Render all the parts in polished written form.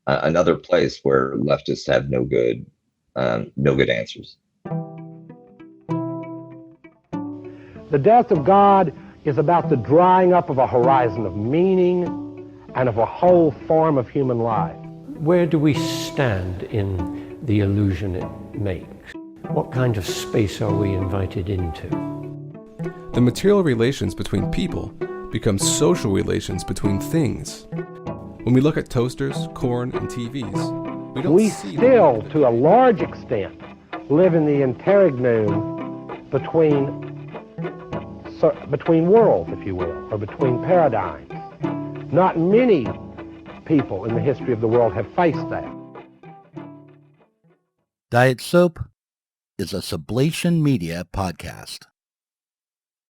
another place where leftists have no good answers. The death of God is about the drying up of a horizon of meaning and of a whole form of human life. Where do we stand in the illusion it makes? What kind of space are we invited into? The material relations between people become social relations between things. When we look at toasters, corn, and TVs, we still, to a large extent, live in the interregnum between worlds, if you will, or between paradigms. Not many people in the history of the world have faced that. Diet Soap is a Sublation Media podcast.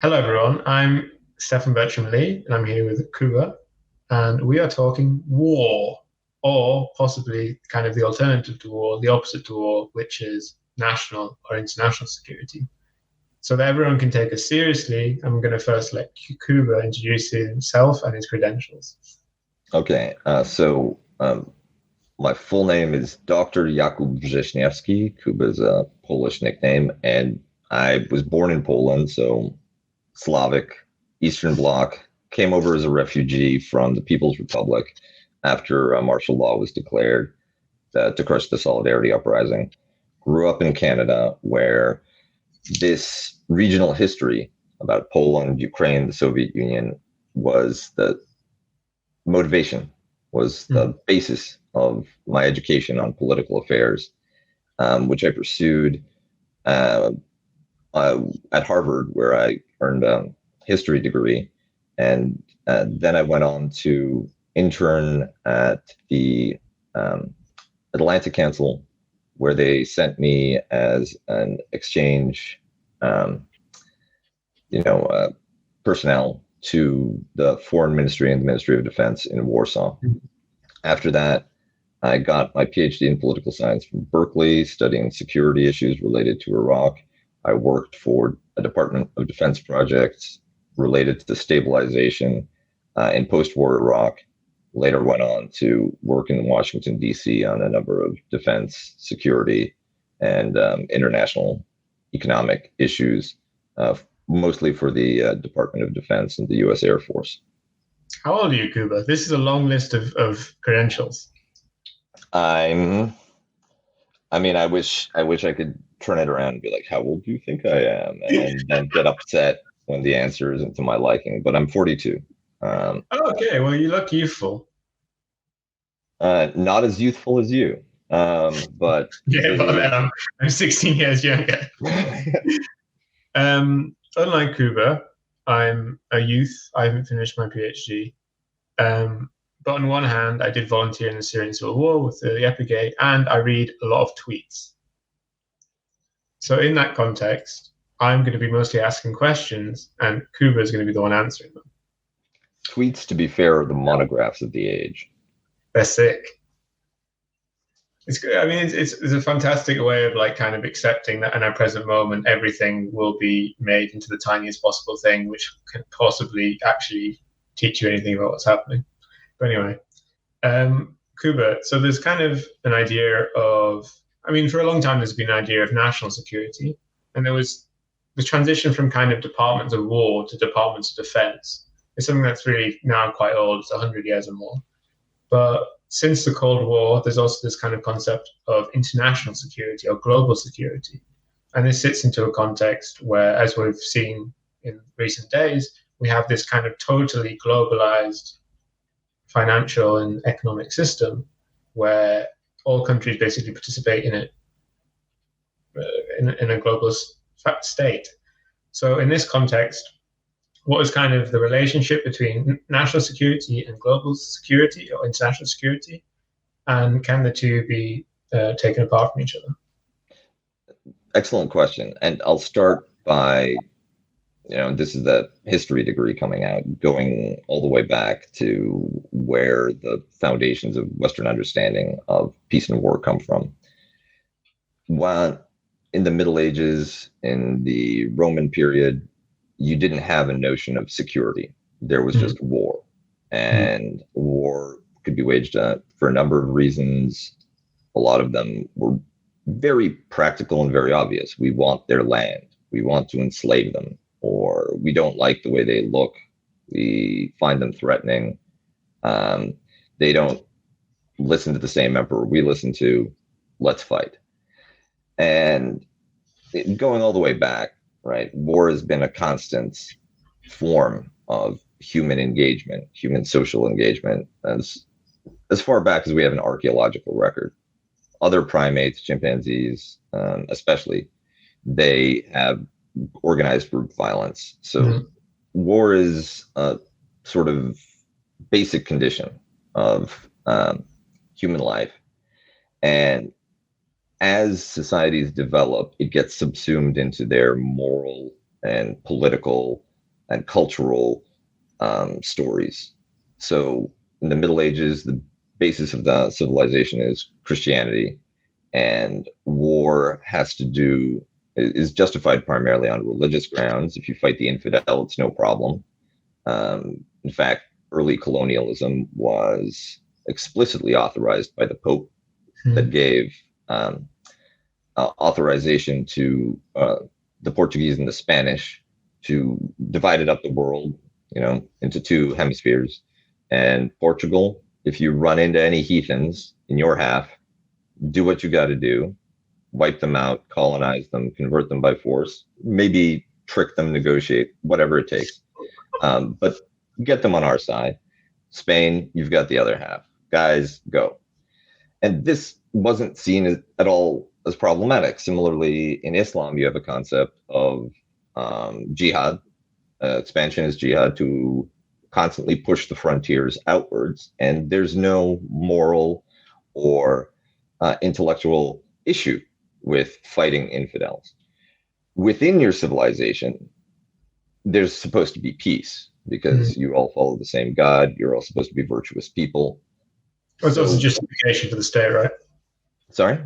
Hello, everyone. I'm Stefan Bertram-Lee, and I'm here with Kuba, and we are talking war, or possibly kind of the alternative to war, the opposite to war, which is national or international security. So that everyone can take us seriously, I'm going to first let Kuba introduce himself and his credentials. Okay, so my full name is Dr. Jakub Wrzesniewski. Kuba is a Polish nickname, and I was born in Poland, so Slavic, Eastern Bloc, came over as a refugee from the People's Republic after martial law was declared to crush the Solidarity Uprising. Grew up in Canada, where this regional history about Poland, Ukraine, the Soviet Union was the motivation, was the basis of my education on political affairs, which I pursued at Harvard, where I earned a history degree. And then I went on to intern at the Atlantic Council, where they sent me as an exchange, personnel to the Foreign Ministry and the Ministry of Defense in Warsaw. After that, I got my PhD in political science from Berkeley, studying security issues related to Iraq. I worked for a Department of Defense project related to the stabilization in post-war Iraq. Later went on to work in Washington, D.C. on a number of defense, security, and international economic issues, mostly for the Department of Defense and the U.S. Air Force. How old are you, Kuba? This is a long list of credentials. I wish I could turn it around and be like, how old do you think I am? And then get upset when the answer isn't to my liking, but I'm 42. Okay, well, you look youthful. Not as youthful as you, but yeah, but I'm 16 years younger. Unlike Kuba, I'm a youth. I haven't finished my PhD. But on one hand, I did volunteer in the Syrian civil war with the Epigate, and I read a lot of tweets. So in that context, I'm going to be mostly asking questions, and Kuba is going to be the one answering them. Tweets, to be fair, are the monographs of the age. They're sick. It's good. I mean, it's a fantastic way of like kind of accepting that in our present moment, everything will be made into the tiniest possible thing, which can possibly actually teach you anything about what's happening. But anyway, Kuba, so there's kind of an idea of, I mean, for a long time, there's been an idea of national security. And there was the transition from kind of departments of war to departments of defense. It's something that's really now quite old. It's 100 years or more. But since the Cold War, there's also this kind of concept of international security or global security. And this sits into a context where, as we've seen in recent days, we have this kind of totally globalized financial and economic system where all countries basically participate in it in a global state. So in this context, what is kind of the relationship between national security and global security or international security? And can the two be taken apart from each other? Excellent question. And I'll start by, this is the history degree coming out, going all the way back to where the foundations of Western understanding of peace and war come from. While in the Middle Ages, in the Roman period, you didn't have a notion of security. There was just war, and war could be waged for a number of reasons. A lot of them were very practical and very obvious. We want their land. We want to enslave them, or we don't like the way they look. We find them threatening. They don't listen to the same emperor we listen to. Let's fight. And going all the way back, right? War has been a constant form of human engagement, human social engagement, as far back as we have an archaeological record. Other primates, chimpanzees, especially, they have organized group violence. So war is a sort of basic condition of human life. And as societies develop, it gets subsumed into their moral and political and cultural stories. So in the Middle Ages, the basis of the civilization is Christianity, and war is justified primarily on religious grounds. If you fight the infidel, it's no problem. In fact, early colonialism was explicitly authorized by the Pope that gave authorization to the Portuguese and the Spanish to divide up the world, into two hemispheres. And Portugal, if you run into any heathens in your half, do what you got to do, wipe them out, colonize them, convert them by force, maybe trick them, negotiate, whatever it takes. But get them on our side. Spain, you've got the other half. Guys, go. And this wasn't seen at all as problematic. Similarly, in Islam, you have a concept of jihad. Expansion is jihad, to constantly push the frontiers outwards. And there's no moral or intellectual issue with fighting infidels. Within your civilization, there's supposed to be peace because you all follow the same God. You're all supposed to be virtuous people. It's also justification for the state, right? Sorry?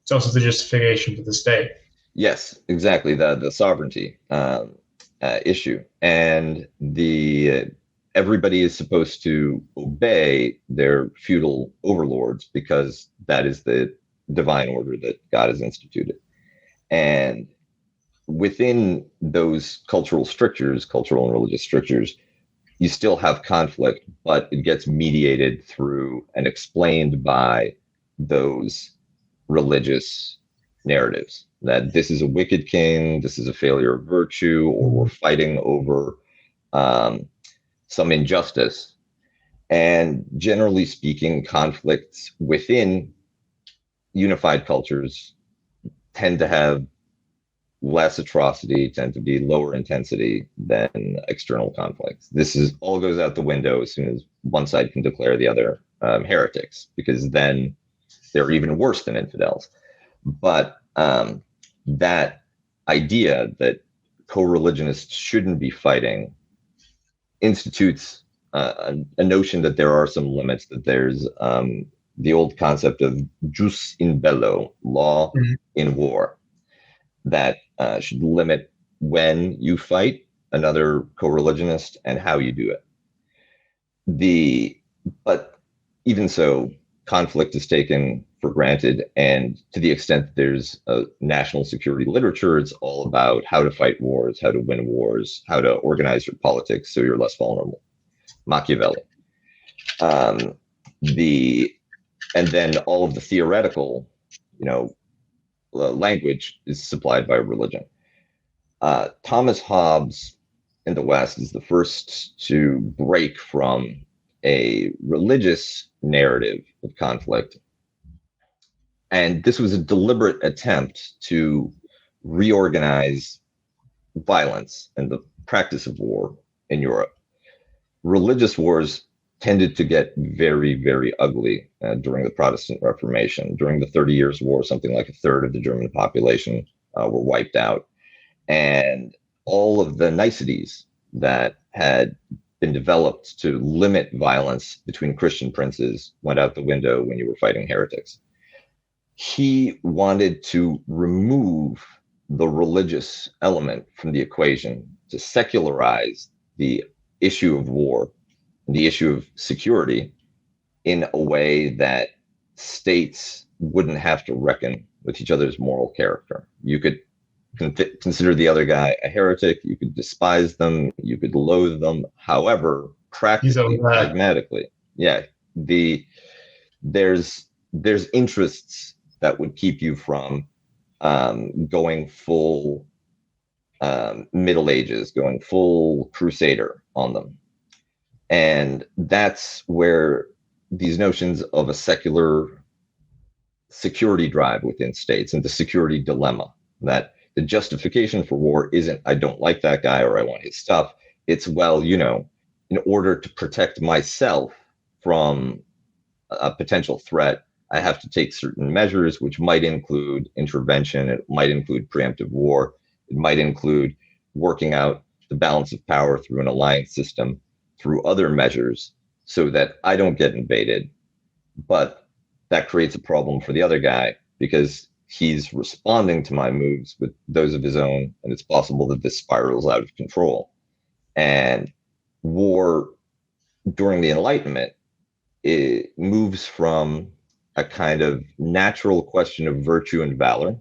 It's also the justification for the state. Yes, exactly. The sovereignty issue. And everybody is supposed to obey their feudal overlords because that is the divine order that God has instituted. And within those cultural and religious strictures, you still have conflict, but it gets mediated through and explained by those religious narratives that this is a wicked king, this is a failure of virtue, or we're fighting over some injustice. And generally speaking, conflicts within unified cultures tend to have less atrocity, tend to be lower intensity than external conflicts. All goes out the window as soon as one side can declare the other heretics, because then they're even worse than infidels. But that idea that co-religionists shouldn't be fighting institutes a notion that there are some limits, that there's the old concept of jus in bello, law in war, that should limit when you fight another co-religionist and how you do it. But even so, conflict is taken for granted, and to the extent that there's a national security literature, it's all about how to fight wars, how to win wars, how to organize your politics so you're less vulnerable. Machiavelli. And then all of the theoretical, language is supplied by religion. Thomas Hobbes in the West is the first to break from a religious narrative of conflict. And this was a deliberate attempt to reorganize violence and the practice of war in Europe. Religious wars tended to get very, very ugly during the Protestant Reformation. During the 30 Years' War, something like a third of the German population were wiped out. And all of the niceties that had been developed to limit violence between Christian princes went out the window when you were fighting heretics. He wanted to remove the religious element from the equation, to secularize the issue of war, the issue of security, in a way that states wouldn't have to reckon with each other's moral character. You could consider the other guy a heretic, you could despise them, you could loathe them. However, practically, pragmatically, yeah, there's interests that would keep you from going full Middle Ages, going full Crusader on them. And that's where these notions of a secular security drive within states and the security dilemma, that the justification for war isn't I don't like that guy or I want his stuff. It's, well, you know, in order to protect myself from a potential threat, I have to take certain measures, which might include intervention. It might include preemptive war. It might include working out the balance of power through an alliance system, through other measures, so that I don't get invaded. But that creates a problem for the other guy because he's responding to my moves with those of his own, and it's possible that this spirals out of control. And war during the Enlightenment, it moves from a kind of natural question of virtue and valor.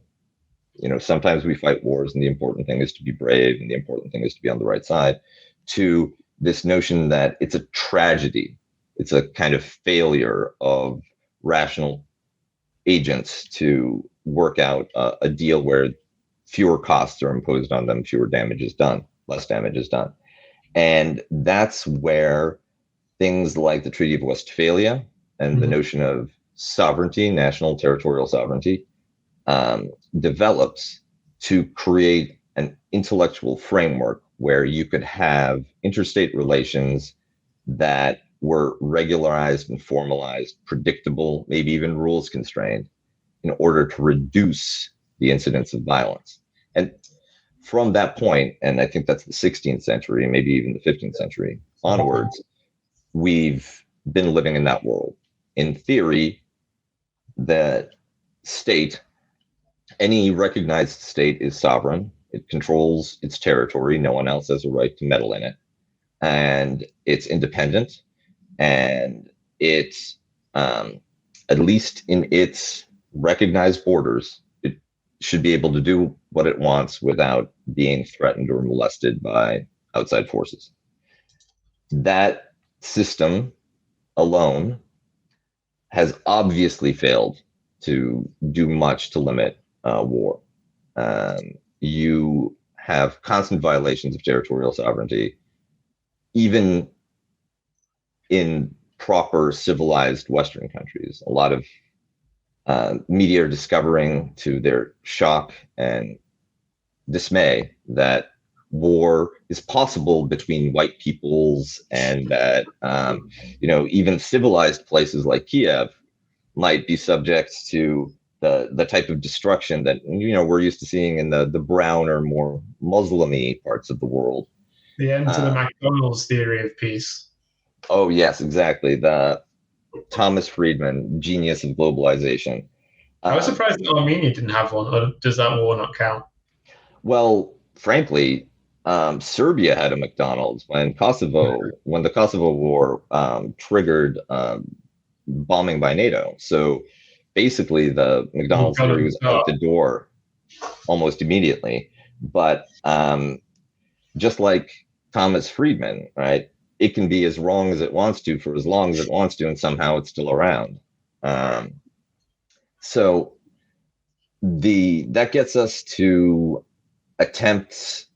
You know, sometimes we fight wars and the important thing is to be brave and the important thing is to be on the right side, to this notion that it's a tragedy. It's a kind of failure of rational agents to work out a deal where fewer costs are imposed on them, fewer damage is done, less damage is done. And that's where things like the Treaty of Westphalia and the notion of sovereignty, national territorial sovereignty, develops to create an intellectual framework where you could have interstate relations that were regularized and formalized, predictable, maybe even rules constrained, in order to reduce the incidence of violence. And from that point, and I think that's the 16th century, maybe even the 15th century onwards, we've been living in that world. In theory, the state, any recognized state, is sovereign. It controls its territory. No one else has a right to meddle in it. And it's independent. And it's, at least in its recognized borders, it should be able to do what it wants without being threatened or molested by outside forces. That system alone has obviously failed to do much to limit war. You have constant violations of territorial sovereignty, even in proper civilized Western countries. A lot of media are discovering, to their shock and dismay, that war is possible between white peoples, and that even civilized places like Kiev might be subject to the type of destruction that we're used to seeing in the brown or more Muslim-y parts of the world. The end to the McDonald's theory of peace. Oh yes, exactly. The Thomas Friedman, genius of globalization. I was surprised that Armenia didn't have one, or does that war not count? Well, frankly, Serbia had a McDonald's when the Kosovo War triggered bombing by NATO. So basically, the McDonald's theory was out the door almost immediately. But just like Thomas Friedman, right? It can be as wrong as it wants to for as long as it wants to, and somehow it's still around. So that gets us to attempts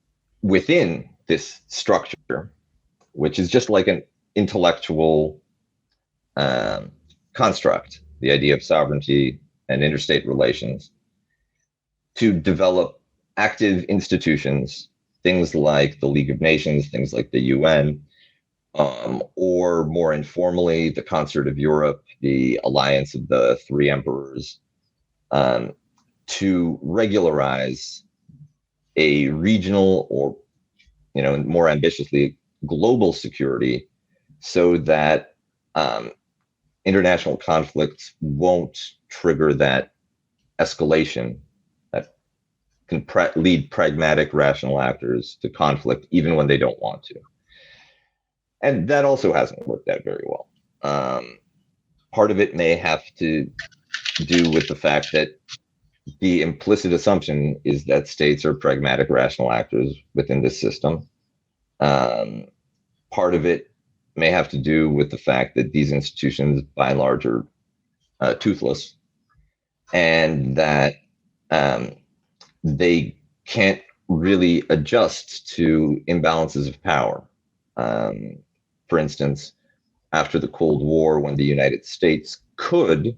within this structure, which is just like an intellectual construct, the idea of sovereignty and interstate relations, to develop active institutions, things like the League of Nations, things like the UN, or more informally, the Concert of Europe, the alliance of the three emperors, to regularize a regional, or more ambitiously, global security, so that international conflicts won't trigger that escalation that can lead pragmatic, rational actors to conflict even when they don't want to. And that also hasn't worked out very well. part of it may have to do with the fact that the implicit assumption is that states are pragmatic, rational actors within this system. Part of it may have to do with the fact that these institutions, by and large, are toothless, and that they can't really adjust to imbalances of power. For instance, after the Cold War, when the United States could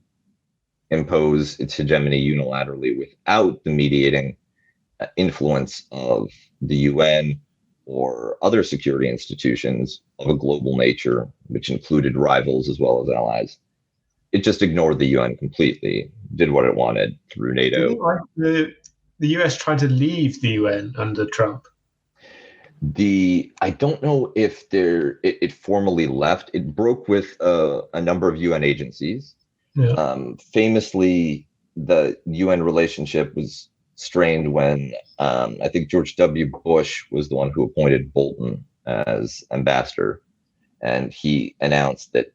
impose its hegemony unilaterally without the mediating influence of the UN or other security institutions of a global nature, which included rivals as well as allies, it just ignored the UN completely, did what it wanted through NATO. The US tried to leave the UN under Trump. I don't know if it formally left. It broke with a number of UN agencies. Yeah. Famously, the UN relationship was strained when I think George W. Bush was the one who appointed Bolton as ambassador, and he announced that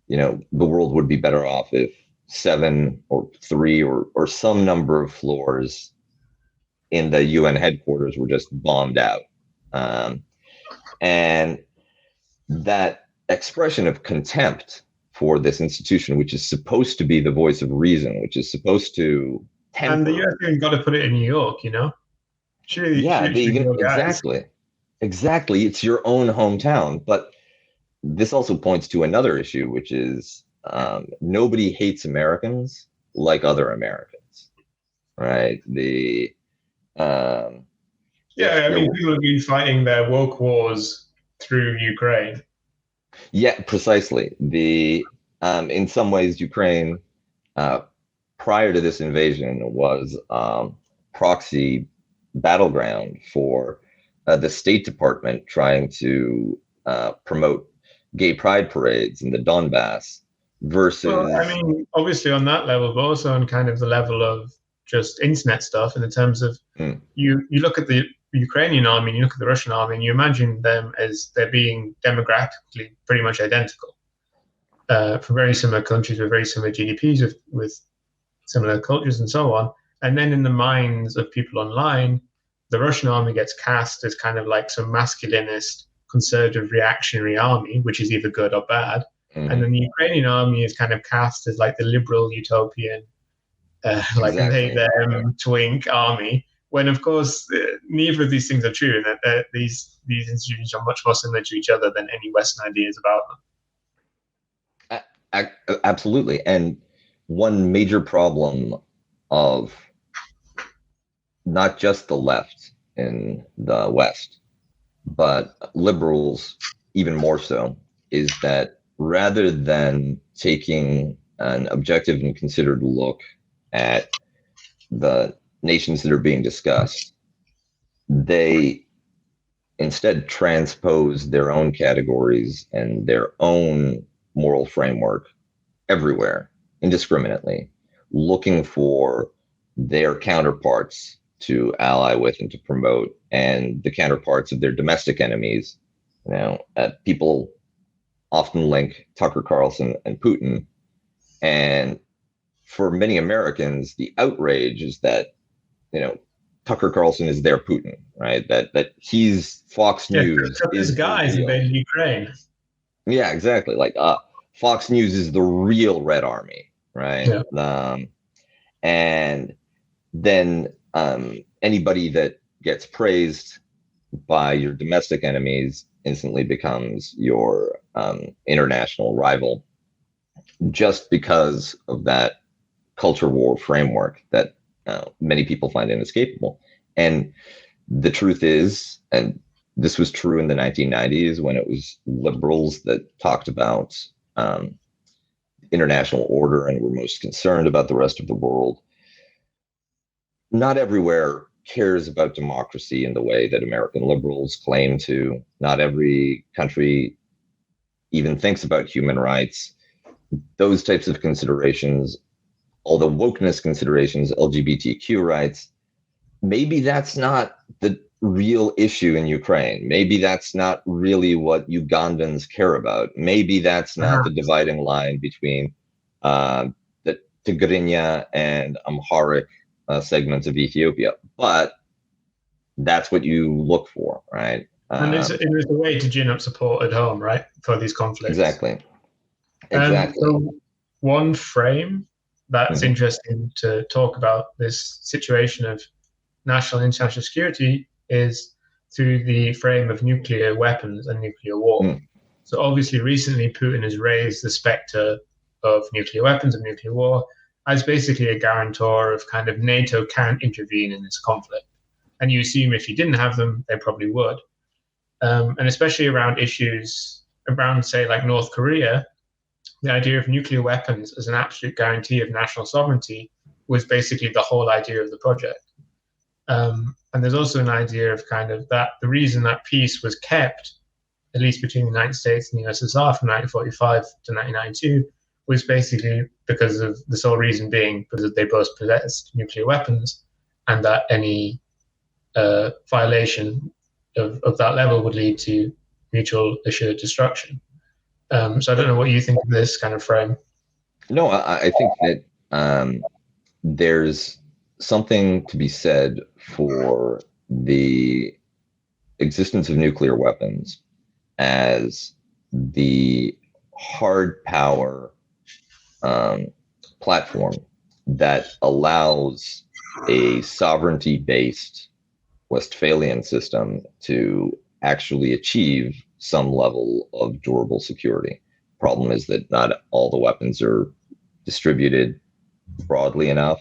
the world would be better off if 7 or 3 or some number of floors in the UN headquarters were just bombed out. And that expression of contempt for this institution, which is supposed to be the voice of reason, which is supposed to temper. And the US even got to put it in New York, Exactly. It's your own hometown. But this also points to another issue, which is nobody hates Americans like other Americans, right? People have been fighting their woke wars through Ukraine. Yeah, precisely. In some ways, Ukraine, prior to this invasion, was proxy battleground for the State Department trying to promote gay pride parades in the Donbass versus. Well, obviously on that level, but also on kind of the level of just internet stuff, in the terms of you look at the Ukrainian army and you look at the Russian army and you imagine them as they're being demographically pretty much identical, from very similar countries with very similar GDPs, with similar cultures and so on. And then in the minds of people online, the Russian army gets cast as kind of like some masculinist, conservative, reactionary army, which is either good or bad. Mm-hmm. And then the Ukrainian army is kind of cast as like the liberal, utopian, they, them, twink army, when of course neither of these things are true, and that these institutions are much more similar to each other than any Western ideas about them. Absolutely. And one major problem of not just the left in the West, but liberals even more so, is that rather than taking an objective and considered look at the nations that are being discussed, they instead transpose their own categories and their own moral framework everywhere, indiscriminately, looking for their counterparts to ally with and to promote, and the counterparts of their domestic enemies. People often link Tucker Carlson and Putin, and for many Americans, the outrage is that, Tucker Carlson is their Putin, right? That he's Fox News. This guy's invaded Ukraine. Yeah, exactly. Like Fox News is the real Red Army, right? Yeah. And then anybody that gets praised by your domestic enemies instantly becomes your international rival, just because of that culture war framework that many people find inescapable. And the truth is, and this was true in the 1990s when it was liberals that talked about international order and were most concerned about the rest of the world, not everywhere cares about democracy in the way that American liberals claim to. Not every country even thinks about human rights. Those types of considerations, all the wokeness considerations, LGBTQ rights, maybe that's not the real issue in Ukraine. Maybe that's not really what Ugandans care about. Maybe that's not the dividing line between the Tigrinya and Amharic segments of Ethiopia. But that's what you look for, right? And it is a way to gin up support at home, right, for these conflicts. Exactly. Exactly. So one frame that's Mhm. interesting to talk about this situation of national and international security is through the frame of nuclear weapons and nuclear war. Mm. So obviously, recently Putin has raised the specter of nuclear weapons, of nuclear war, as basically a guarantor of kind of NATO can't intervene in this conflict. And you assume if he didn't have them, they probably would. And especially around issues around, say, like North Korea, the idea of nuclear weapons as an absolute guarantee of national sovereignty was basically the whole idea of the project. And there's also an idea of kind of that the reason that peace was kept, at least between the United States and the USSR from 1945 to 1992, was basically because of the sole reason being because they both possessed nuclear weapons, and that any violation of that level would lead to mutual assured destruction. So I don't know what you think of this kind of frame. No, I think that there's something to be said for the existence of nuclear weapons as the hard power platform that allows a sovereignty-based Westphalian system to actually achieve some level of durable security. Problem is that not all the weapons are distributed broadly enough.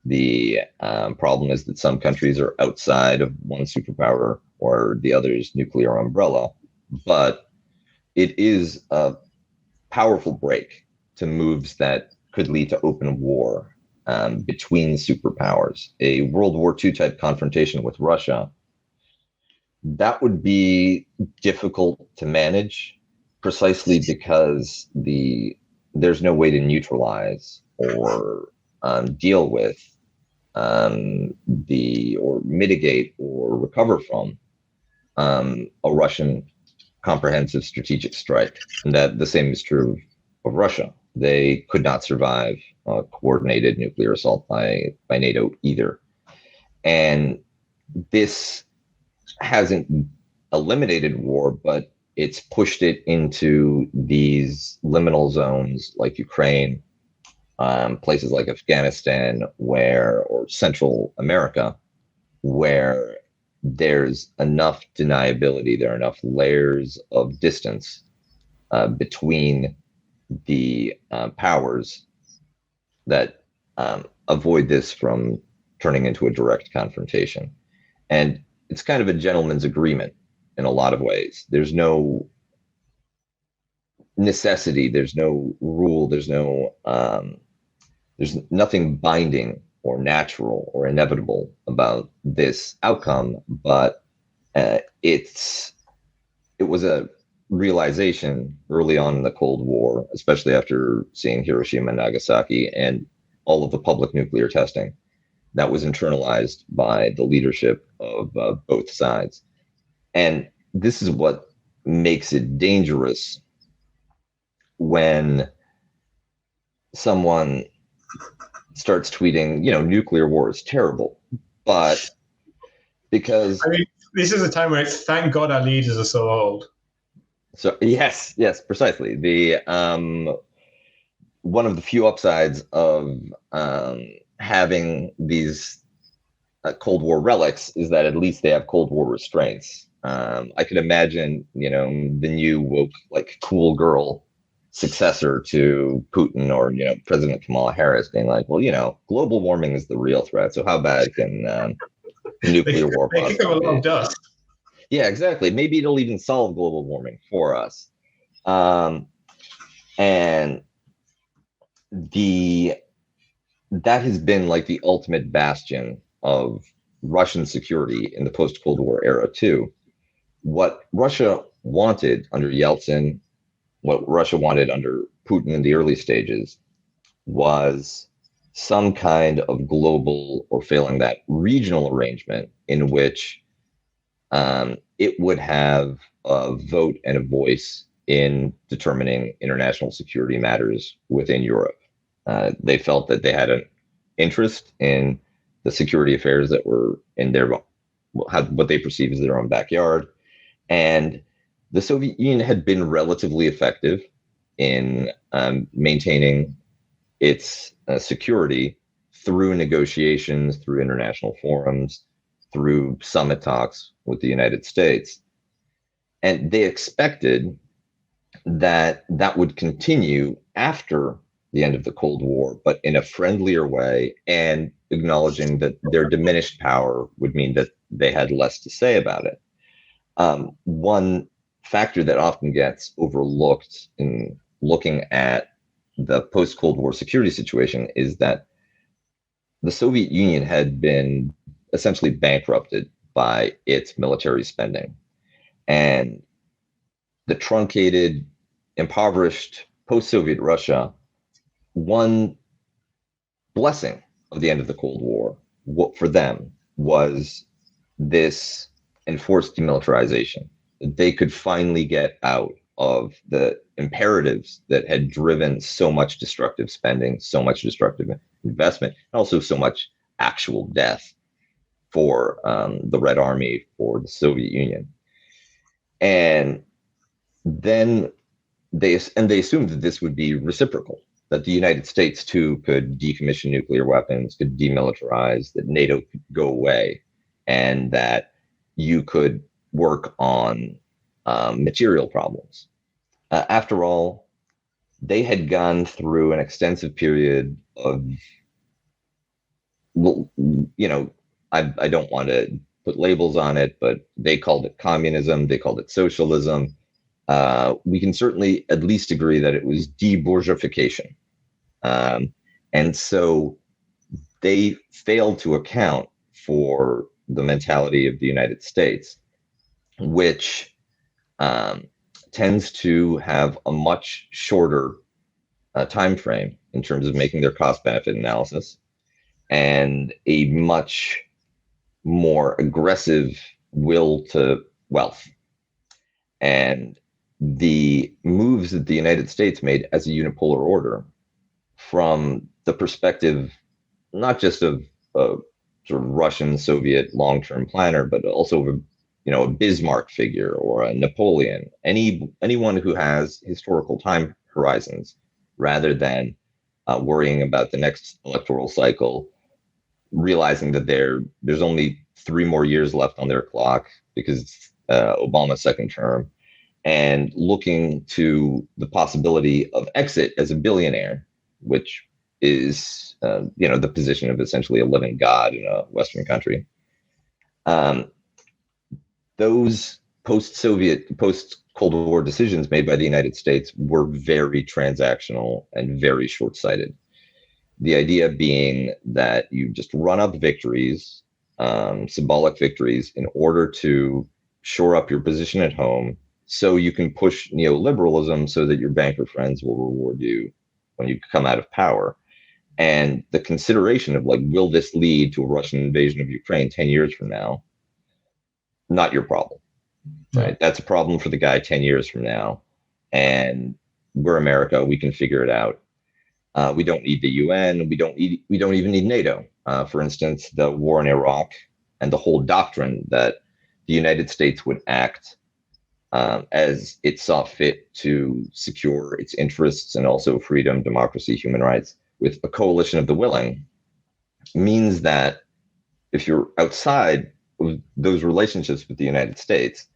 The problem is that some countries are outside of one superpower or the other's nuclear umbrella, but it is a powerful break to moves that could lead to open war between superpowers. A World War II type confrontation with Russia, that would be difficult to manage precisely because there's no way to neutralize or deal with or mitigate or recover from a Russian comprehensive strategic strike. And that the same is true of Russia. They could not survive a coordinated nuclear assault by NATO either. And this hasn't eliminated war, but it's pushed it into these liminal zones like Ukraine, places like Afghanistan, or Central America, where there's enough deniability, there are enough layers of distance between the powers that avoid this from turning into a direct confrontation. And it's kind of a gentleman's agreement in a lot of ways. There's no necessity, there's no rule, there's nothing binding or natural or inevitable about this outcome, but it was a realization early on in the Cold War, especially after seeing Hiroshima and Nagasaki and all of the public nuclear testing that was internalized by the leadership of both sides. And this is what makes it dangerous when someone starts tweeting, nuclear war is terrible, but because this is a time where it's thank God our leaders are so old. So yes, precisely. The one of the few upsides of having these Cold War relics is that at least they have Cold War restraints. I could imagine, the new woke, like cool girl successor to Putin or, President Kamala Harris being like, well, global warming is the real threat. So how bad can nuclear war possibly be? They could have dust. Yeah, exactly. Maybe it'll even solve global warming for us. And that has been like the ultimate bastion of Russian security in the post-Cold War era too. What Russia wanted under Yeltsin, what Russia wanted under Putin in the early stages, was some kind of global, or failing that, regional arrangement in which it would have a vote and a voice in determining international security matters within Europe. They felt that they had an interest in the security affairs that were in their what they perceive as their own backyard. And the Soviet Union had been relatively effective in maintaining its security through negotiations, through international forums, through summit talks with the United States. And they expected that that would continue after the end of the Cold War, but in a friendlier way, and acknowledging that their diminished power would mean that they had less to say about it. One factor that often gets overlooked in looking at the post-Cold War security situation is that the Soviet Union had been essentially bankrupted by its military spending. And the truncated, impoverished post-Soviet Russia, one blessing of the end of the Cold War, what for them was this enforced demilitarization. They could finally get out of the imperatives that had driven so much destructive spending, so much destructive investment, and also so much actual death for the Red Army, for the Soviet Union. And then they assumed that this would be reciprocal, that the United States too could decommission nuclear weapons, could demilitarize, that NATO could go away, and that you could work on material problems. After all, they had gone through an extensive period of, I don't want to put labels on it, but they called it communism, they called it socialism. We can certainly at least agree that it was de-bourgeoification. And so they failed to account for the mentality of the United States, which tends to have a much shorter time frame in terms of making their cost-benefit analysis, and a much more aggressive will to wealth. And the moves that the United States made as a unipolar order, from the perspective not just of a sort of Russian Soviet long-term planner, but also of a Bismarck figure or a Napoleon, anyone who has historical time horizons, rather than worrying about the next electoral cycle, realizing that there's only 3 more years left on their clock because it's Obama's second term, and looking to the possibility of exit as a billionaire, which is the position of essentially a living god in a Western country. Those post-Soviet, post-Cold War decisions made by the United States were very transactional and very short-sighted. The idea being that you just run up victories, symbolic victories, in order to shore up your position at home, so you can push neoliberalism so that your banker friends will reward you when you come out of power. And the consideration of will this lead to a Russian invasion of Ukraine 10 years from now? Not your problem, right? That's a problem for the guy 10 years from now. And we're America, we can figure it out. We don't need the UN. We don't even need NATO. For instance, the war in Iraq and the whole doctrine that the United States would act as it saw fit to secure its interests and also freedom, democracy, human rights with a coalition of the willing, means that if you're outside of those relationships with the United States,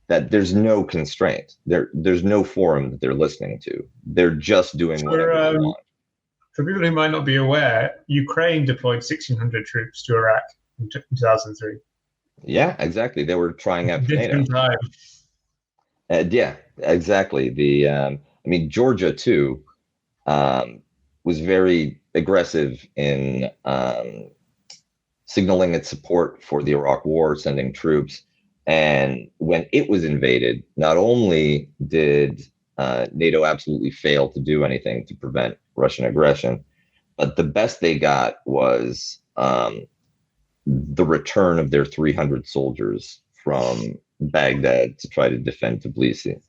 that there's no constraint. There's no forum that they're listening to. They're just doing whatever they want. For people who might not be aware, Ukraine deployed 1,600 troops to Iraq in 2003. Yeah, exactly. They were trying out for NATO. Time. Yeah, exactly. Georgia too was very aggressive in signaling its support for the Iraq War, sending troops. And when it was invaded, not only did NATO absolutely fail to do anything to prevent Russian aggression, but the best they got was the return of their 300 soldiers from Baghdad to try to defend Tbilisi.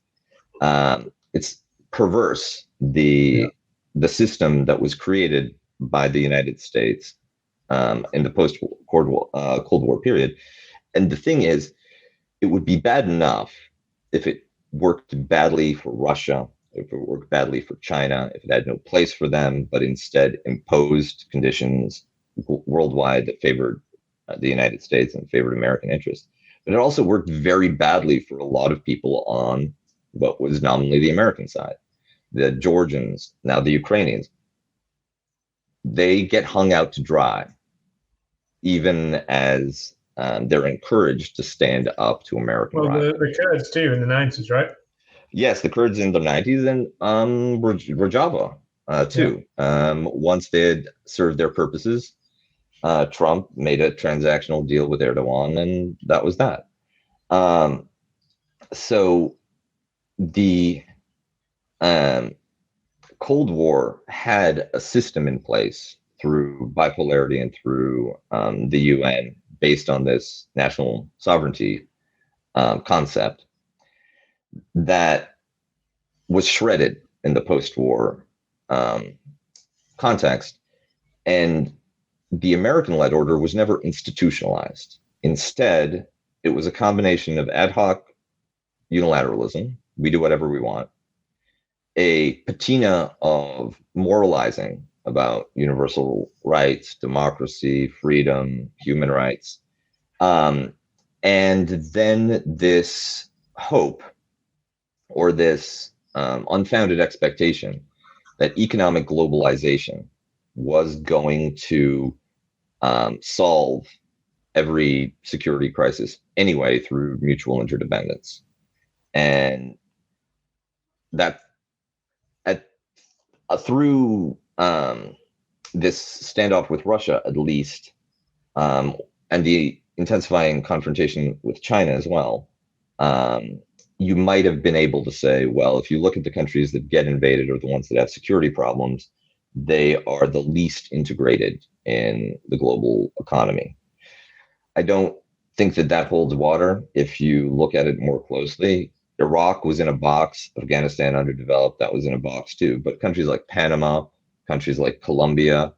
It's perverse, the the system that was created by the United States in the Cold War period. And the thing is, it would be bad enough if it worked badly for Russia, if it worked badly for China, if it had no place for them, but instead imposed conditions worldwide that favored the United States and favored American interests. But it also worked very badly for a lot of people on what was nominally the American side. The Georgians, now the Ukrainians, they get hung out to dry, even as they're encouraged to stand up to American rivals. The Kurds too in the 90s, right? Yes, the Kurds in the 90s and Rojava too. Yeah. Once they had served their purposes, Trump made a transactional deal with Erdogan, and that was that. So the Cold War had a system in place through bipolarity and through the UN based on this national sovereignty concept that was shredded in the post-war context. And the American-led order was never institutionalized. Instead, it was a combination of ad hoc unilateralism, we do whatever we want, a patina of moralizing about universal rights, democracy, freedom, human rights, and then this hope or this unfounded expectation that economic globalization was going to solve every security crisis anyway through mutual interdependence. And that through this standoff with Russia, at least, and the intensifying confrontation with China as well, you might have been able to say, well, if you look at the countries that get invaded or the ones that have security problems, they are the least integrated in the global economy. I don't think that that holds water if you look at it more closely. Iraq was in a box, Afghanistan underdeveloped, that was in a box too. But countries like Panama, countries like Colombia,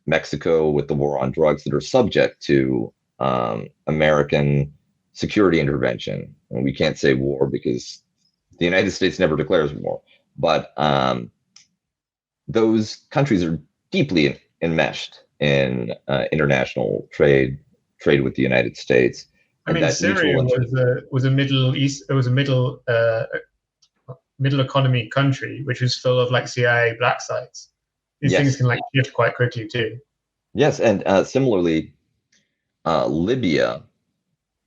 Mexico with the war on drugs that are subject to American security intervention. And we can't say war because the United States never declares war. But those countries are deeply enmeshed in international trade with the United States. I mean, Syria was a Middle East. It was a middle economy country, which was full of like CIA black sites. These things can like shift quite quickly too. Yes, and similarly, Libya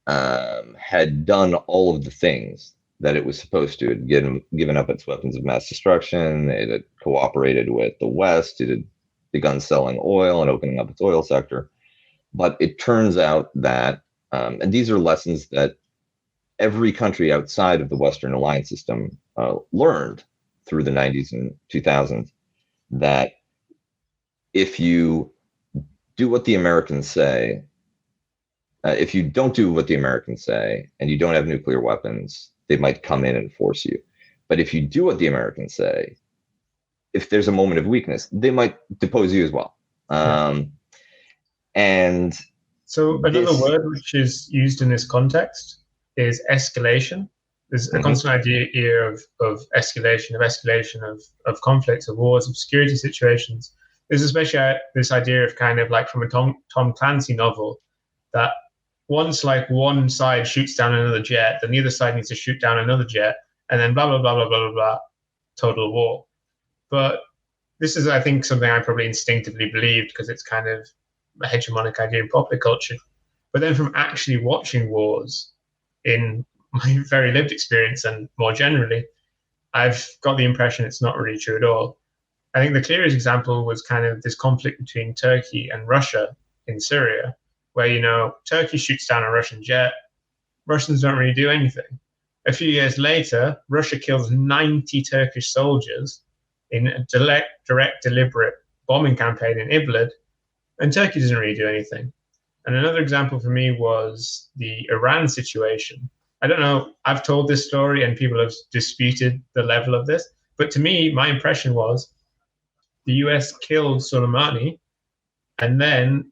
had done all of the things that it was supposed to. It had given up its weapons of mass destruction. It had cooperated with the West. It had begun selling oil and opening up its oil sector. But it turns out that, and these are lessons that every country outside of the Western alliance system learned through the 90s and 2000s, that if you do what the Americans say, if you don't do what the Americans say and you don't have nuclear weapons, they might come in and force you. But if you do what the Americans say, if there's a moment of weakness, they might depose you as well. And so another word which is used in this context is escalation. There's a constant idea here of escalation of conflicts, of wars, of security situations. There's especially this idea of kind of like from a Tom Clancy novel that once like one side shoots down another jet, then the other side needs to shoot down another jet, and then blah, blah, blah, blah, blah, blah, blah, total war. But this is, I think, something I probably instinctively believed because it's kind of a hegemonic idea in popular culture. But then from actually watching wars in my very lived experience and more generally, I've got the impression it's not really true at all. I think the clearest example was kind of this conflict between Turkey and Russia in Syria, where, you know, Turkey shoots down a Russian jet, Russians don't really do anything. A few years later, Russia kills 90 Turkish soldiers in a direct, deliberate bombing campaign in Idlib, and Turkey doesn't really do anything. And another example for me was the Iran situation. I don't know, I've told this story and people have disputed the level of this, But to me, my impression was the US killed Soleimani, and then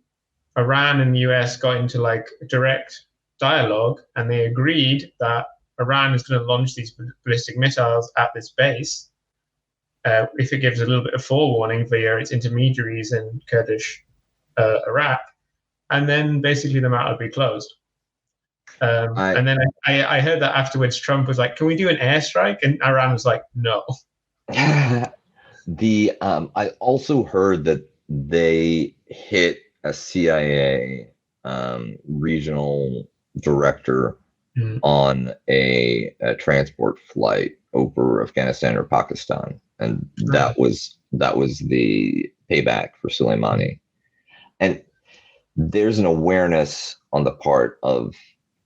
Iran and the US got into like direct dialogue, and they agreed that Iran is going to launch these ballistic missiles at this base if it gives a little bit of forewarning via its intermediaries in Kurdish Iraq, and then basically the matter would be closed. And then I heard that afterwards Trump was like, can we do an airstrike? And Iran was like, no. I also heard that they hit a CIA regional director on a transport flight over Afghanistan or Pakistan, and that was the payback for Soleimani. And there's an awareness on the part of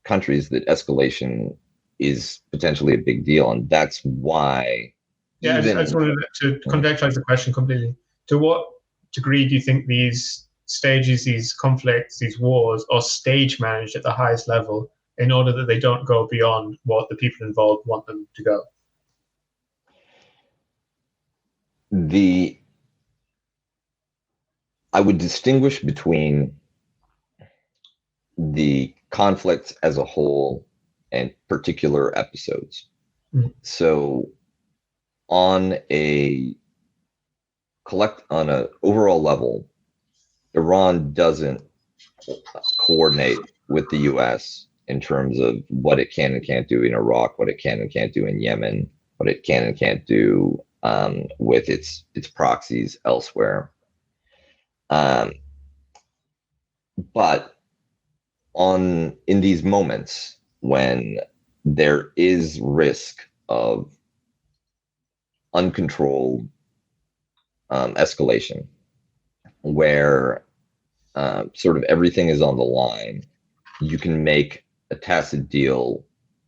countries that escalation is potentially a big deal, and that's why. Yeah, I just wanted to contextualize the question completely. To what degree do you think these stages, these conflicts, these wars are stage managed at the highest level in order that they don't go beyond what the people involved want them to go? I would distinguish between the conflicts as a whole and particular episodes. So on an overall level, Iran doesn't coordinate with the US in terms of what it can and can't do in Iraq, what it can and can't do in Yemen, what it can and can't do with its proxies elsewhere. But in these moments when there is risk of uncontrolled escalation, where sort of everything is on the line, you can make a tacit deal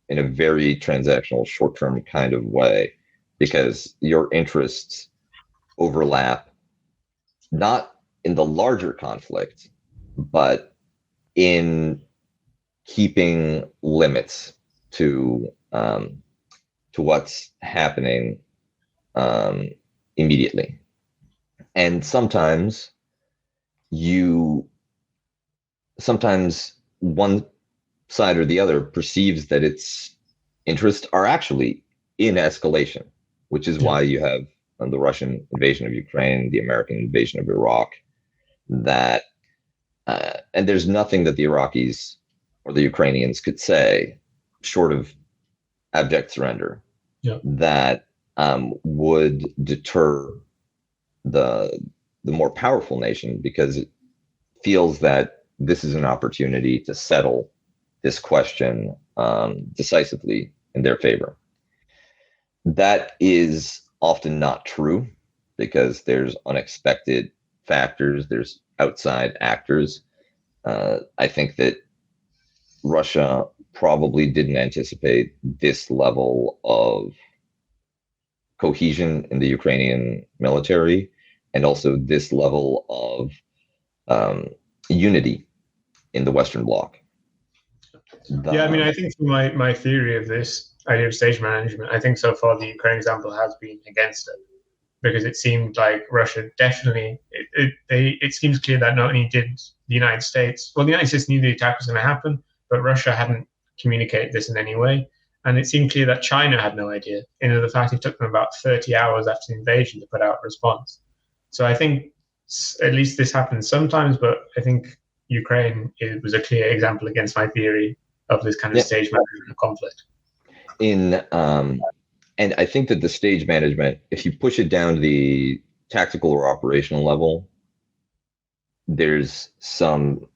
in a very transactional, short-term kind of way, because your interests overlap, not in the larger conflict, but in keeping limits to what's happening immediately. And sometimes one side or the other perceives that its interests are actually in escalation, which is why you have the Russian invasion of Ukraine, the American invasion of Iraq, and there's nothing that the Iraqis or the Ukrainians could say, short of abject surrender, that would deter the more powerful nation, because it feels that this is an opportunity to settle this question decisively in their favor. That is often not true, because there's unexpected factors, there's outside actors. I think that Russia probably didn't anticipate this level of cohesion in the Ukrainian military, and also this level of unity in the Western Bloc. Yeah, I mean, I think my theory of this idea of stage management, I think so far the Ukraine example has been against it, because it seemed like Russia definitely, it seems clear that not only did the United States knew the attack was going to happen, but Russia hadn't communicated this in any way. And it seemed clear that China had no idea. The fact it took them about 30 hours after the invasion to put out a response. So I think at least this happens sometimes, but I think Ukraine was a clear example against my theory of this kind of stage management of conflict. And I think that the stage management, if you push it down to the tactical or operational level, there's some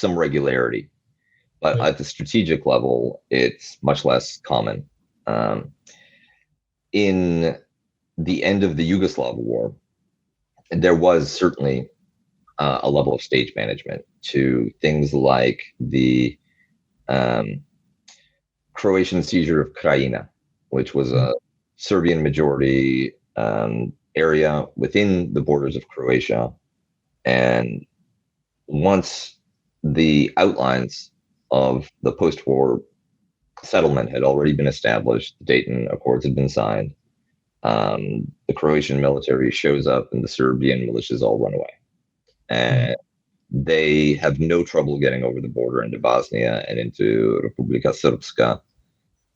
regularity, but at the strategic level, it's much less common. In the end of the Yugoslav war, there was certainly a level of stage management to things like the Croatian seizure of Krajina, which was a Serbian majority area within the borders of Croatia. And once the outlines of the post-war settlement had already been established. The Dayton Accords had been signed. The Croatian military shows up and the Serbian militias all run away. And they have no trouble getting over the border into Bosnia and into Republika Srpska,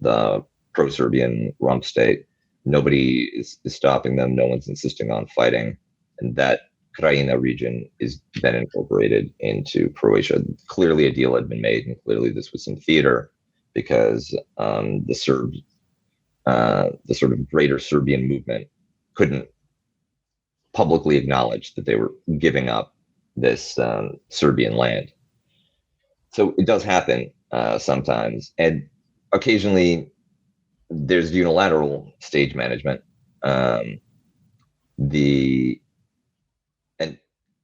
the pro-Serbian rump state. Nobody is stopping them. No one's insisting on fighting. And that Krajina region is then incorporated into Croatia. Clearly a deal had been made, and clearly this was some theater, because the Serbs, the sort of greater Serbian movement, couldn't publicly acknowledge that they were giving up this Serbian land. So it does happen sometimes, and occasionally there's unilateral stage management. And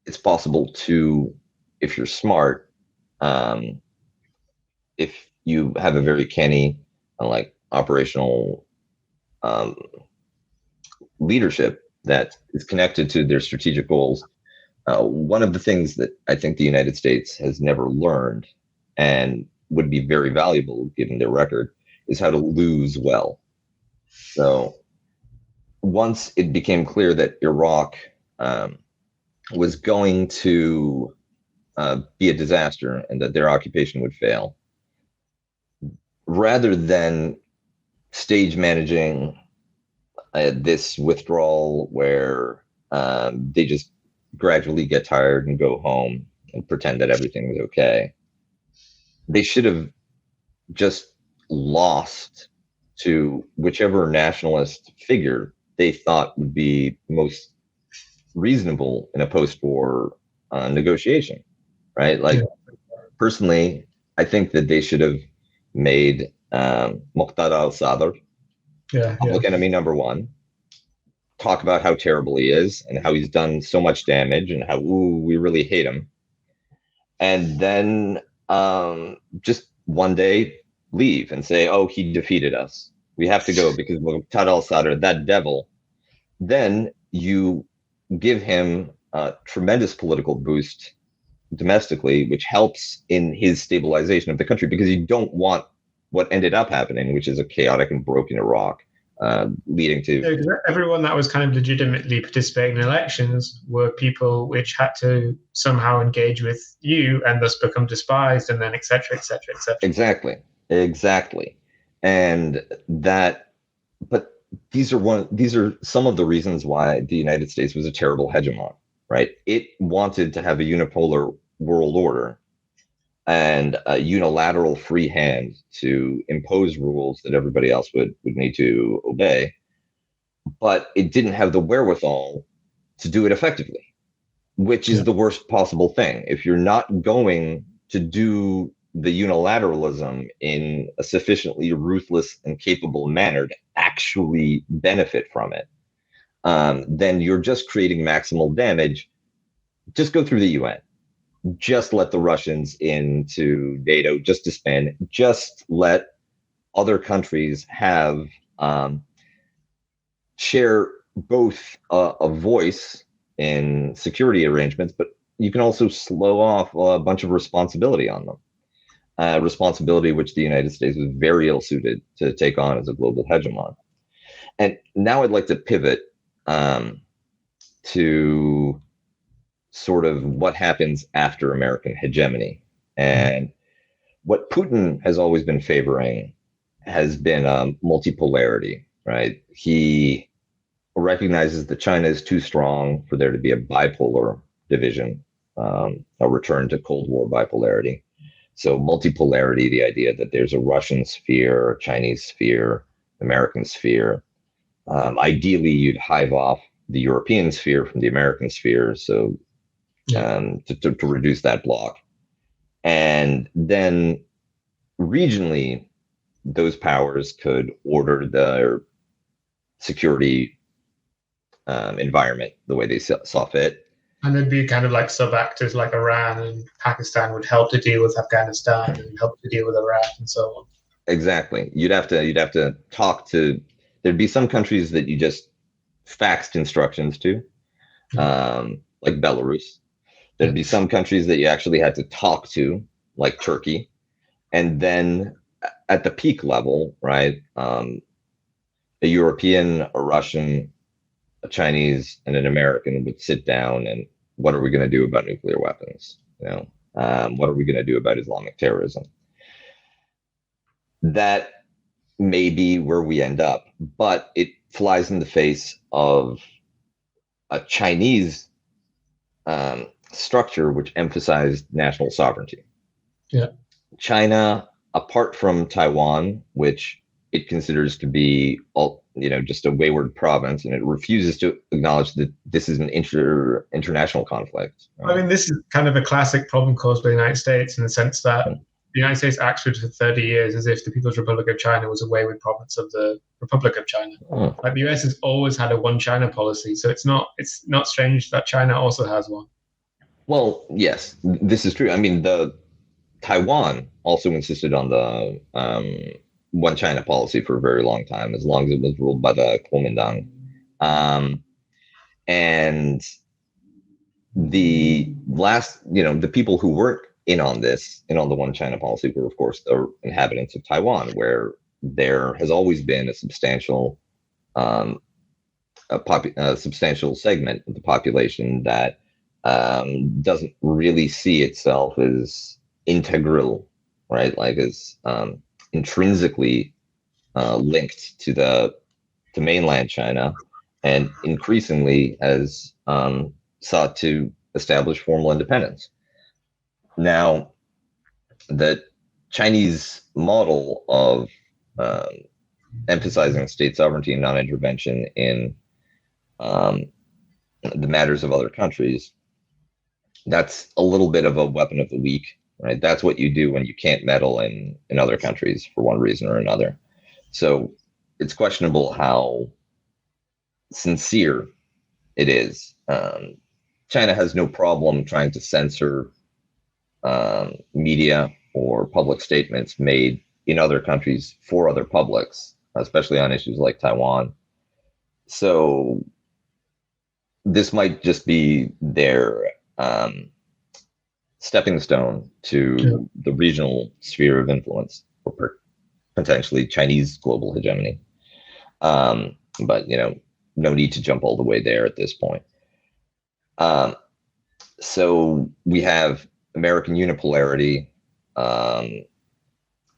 it's possible to, if you're smart, if you have a very canny like operational leadership that is connected to their strategic goals. One of the things that I think the United States has never learned, and would be very valuable given their record, is how to lose well. So once it became clear that Iraq was going to be a disaster and that their occupation would fail, rather than stage managing this withdrawal where they just gradually get tired and go home and pretend that everything was okay, they should have just lost to whichever nationalist figure they thought would be most reasonable in a post-war negotiation, right? Like, personally, I think that they should have made Muqtada al-Sadr public enemy number one, talk about how terrible he is and how he's done so much damage and how, we really hate him. And then just one day leave and say, he defeated us. We have to go because Muqtada al-Sadr, that devil. Then you give him a tremendous political boost domestically, which helps in his stabilization of the country, because you don't want what ended up happening, which is a chaotic and broken Iraq, leading to... everyone that was kind of legitimately participating in elections were people which had to somehow engage with you and thus become despised, and then et cetera, et cetera, et cetera. Exactly. And that, but these are some of the reasons why the United States was a terrible hegemon, right? It wanted to have a unipolar world order and a unilateral free hand to impose rules that everybody else would need to obey. But it didn't have the wherewithal to do it effectively, which is the worst possible thing. If you're not going to do the unilateralism in a sufficiently ruthless and capable manner to actually benefit from it, then you're just creating maximal damage. Just go through the UN. Just let the Russians into NATO, just disband, just let other countries have share both a voice in security arrangements, but you can also slow off a bunch of responsibility on them. Responsibility which the United States was very ill-suited to take on as a global hegemon. And now I'd like to pivot to sort of what happens after American hegemony. And what Putin has always been favoring has been multipolarity, right? He recognizes that China is too strong for there to be a bipolar division, a return to Cold War bipolarity. So multipolarity, the idea that there's a Russian sphere, a Chinese sphere, American sphere. Ideally, you'd hive off the European sphere from the American sphere, so to reduce that block. And then regionally, those powers could order their security environment the way they saw fit. And there'd be kind of like sub-actors like Iran and Pakistan would help to deal with Afghanistan and help to deal with Iraq and so on. Exactly. You'd have to talk to, there'd be some countries that you just faxed instructions to, like Belarus. There'd be some countries that you actually had to talk to, like Turkey. And then at the peak level, right? A European, a Russian, a Chinese, and an American would sit down and what are we going to do about nuclear weapons? What are we going to do about Islamic terrorism? That may be where we end up, but it flies in the face of a Chinese structure which emphasized national sovereignty. Yeah. China, apart from Taiwan, which it considers to be just a wayward province, and it refuses to acknowledge that this is an international conflict. I mean, this is kind of a classic problem caused by the United States in the sense that the United States acted for 30 years as if the People's Republic of China was a wayward province of the Republic of China. Like the US has always had a one China policy, so it's not strange that China also has one. Well, yes, this is true. I mean, the Taiwan also insisted on the one China policy for a very long time, as long as it was ruled by the Kuomintang. And the last, the people who weren't in on the one China policy were, of course, the inhabitants of Taiwan, where there has always been a substantial substantial segment of the population that doesn't really see itself as integral, right? Like as intrinsically linked to mainland China, and increasingly has sought to establish formal independence. Now, the Chinese model of emphasizing state sovereignty and non-intervention in the matters of other countries, that's a little bit of a weapon of the weak, right? That's what you do when you can't meddle in other countries for one reason or another. So it's questionable how sincere it is. China has no problem trying to censor media or public statements made in other countries for other publics, especially on issues like Taiwan. So this might just be their stepping stone to the regional sphere of influence, or potentially Chinese global hegemony. But no need to jump all the way there at this point. So we have American unipolarity,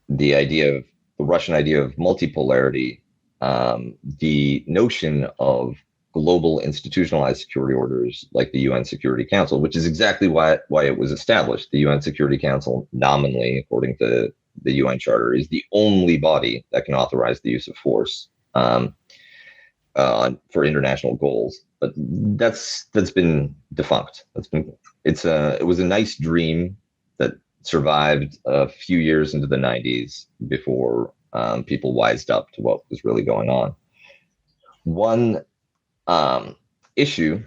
the Russian idea of multipolarity, the notion of global institutionalized security orders like the UN Security Council, which is exactly why it was established. The UN Security Council, nominally, according to the UN Charter, is the only body that can authorize the use of force for international goals. But that's been defunct. It was a nice dream that survived a few years into the 90s before people wised up to what was really going on. One issue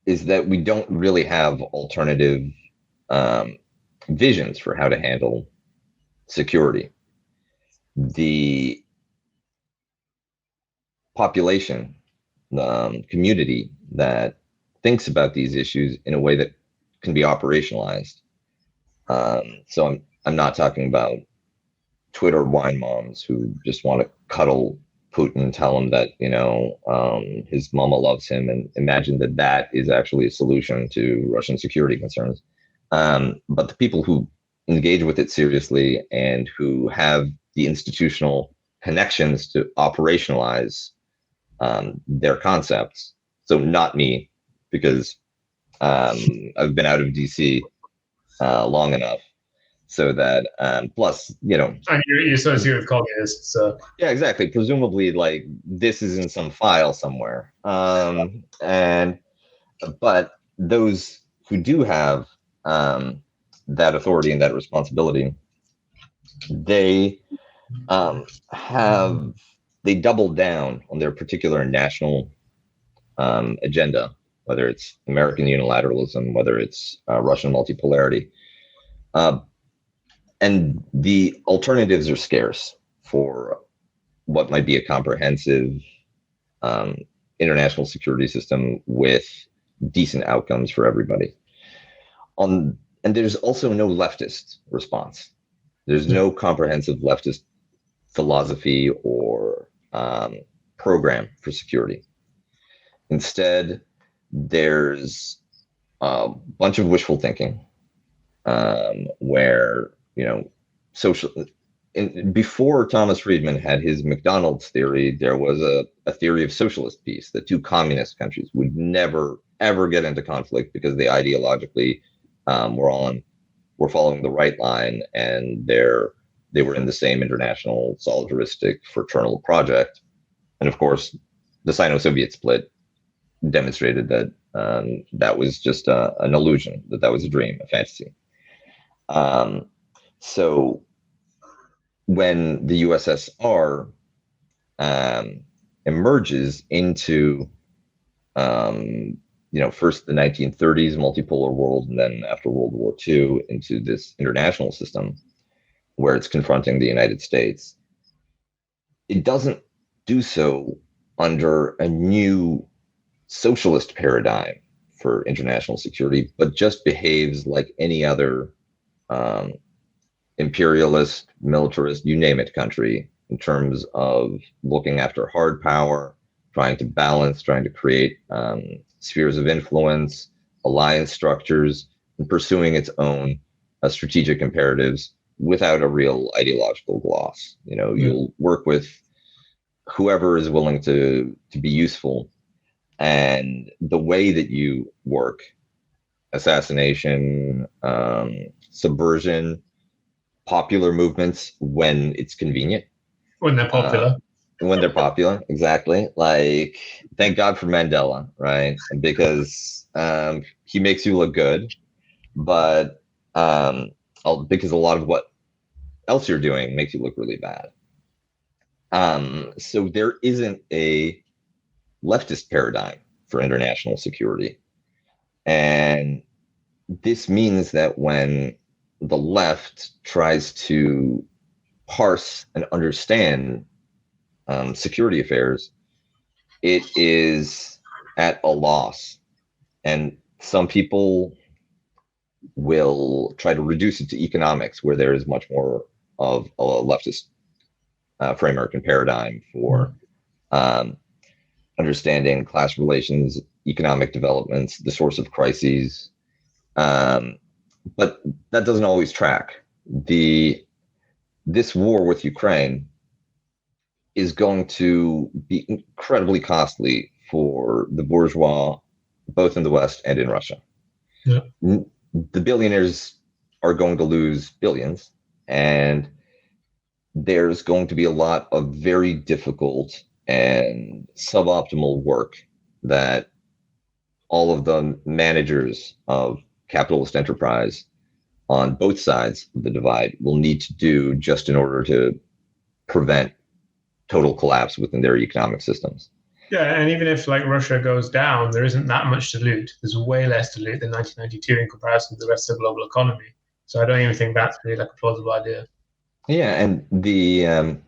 is that we don't really have alternative visions for how to handle security. The population, the community that thinks about these issues in a way that can be operationalized. So I'm not talking about Twitter wine moms who just want to cuddle Putin, tell him that his mama loves him, and imagine that is actually a solution to Russian security concerns. But the people who engage with it seriously and who have the institutional connections to operationalize their concepts. So not me, because I've been out of DC long enough. So that plus, you're associated with communists. So yeah, exactly. Presumably, like this is in some file somewhere. But those who do have that authority and that responsibility, they double down on their particular national agenda, whether it's American unilateralism, whether it's Russian multipolarity. And the alternatives are scarce for what might be a comprehensive international security system with decent outcomes for everybody. And there's also no leftist response. There's no comprehensive leftist philosophy or program for security. Instead, there's a bunch of wishful thinking, where social. Before Thomas Friedman had his McDonald's theory, there was a theory of socialist peace, that two communist countries would never ever get into conflict because they ideologically were following the right line, and they were in the same international solidaristic fraternal project. And of course, the Sino-Soviet split demonstrated that that was just an illusion, that was a dream, a fantasy. So when the USSR emerges into, first the 1930s multipolar world, and then after World War II into this international system where it's confronting the United States, it doesn't do so under a new socialist paradigm for international security, but just behaves like any other imperialist, militarist, you name it, country, in terms of looking after hard power, trying to balance, trying to create spheres of influence, alliance structures, and pursuing its own strategic imperatives without a real ideological gloss. You'll work with whoever is willing to be useful, and the way that you work, assassination, subversion, popular movements when it's convenient. When they're popular. When they're popular, exactly. Like, thank God for Mandela, right? Because he makes you look good, but because a lot of what else you're doing makes you look really bad. So there isn't a leftist paradigm for international security. And this means that when the left tries to parse and understand security affairs, it is at a loss. And some people will try to reduce it to economics, where there is much more of a leftist framework and paradigm for understanding class relations, economic developments, the source of crises. But that doesn't always track. This war with Ukraine is going to be incredibly costly for the bourgeois, both in the West and in Russia. Yeah. The billionaires are going to lose billions, and there's going to be a lot of very difficult and suboptimal work that all of the managers of capitalist enterprise on both sides of the divide will need to do just in order to prevent total collapse within their economic systems. Yeah, and even if Russia goes down, there isn't that much to loot. There's way less to loot than 1992 in comparison to the rest of the global economy. So I don't even think that's really a plausible idea. Yeah, and the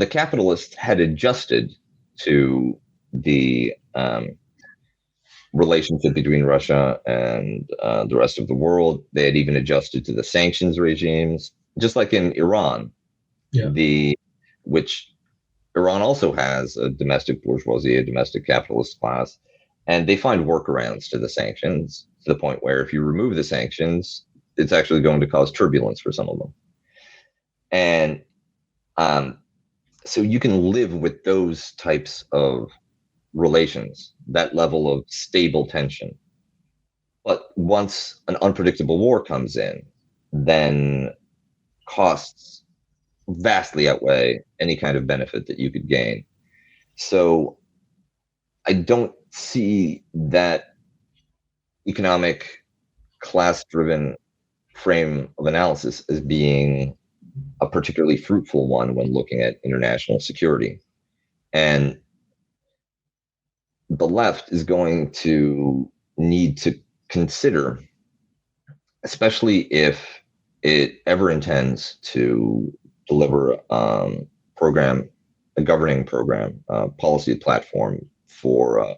capitalists had adjusted to the relationship between Russia and the rest of the world. They had even adjusted to the sanctions regimes, just like in Iran. Yeah. Which Iran also has a domestic bourgeoisie, a domestic capitalist class, and they find workarounds to the sanctions, to the point where if you remove the sanctions, it's actually going to cause turbulence for some of them. And so you can live with those types of relations, that level of stable tension. But once an unpredictable war comes in, then costs vastly outweigh any kind of benefit that you could gain. So I don't see that economic class-driven frame of analysis as being a particularly fruitful one when looking at international security. And the left is going to need to consider, especially if it ever intends to deliver a governing program, policy platform for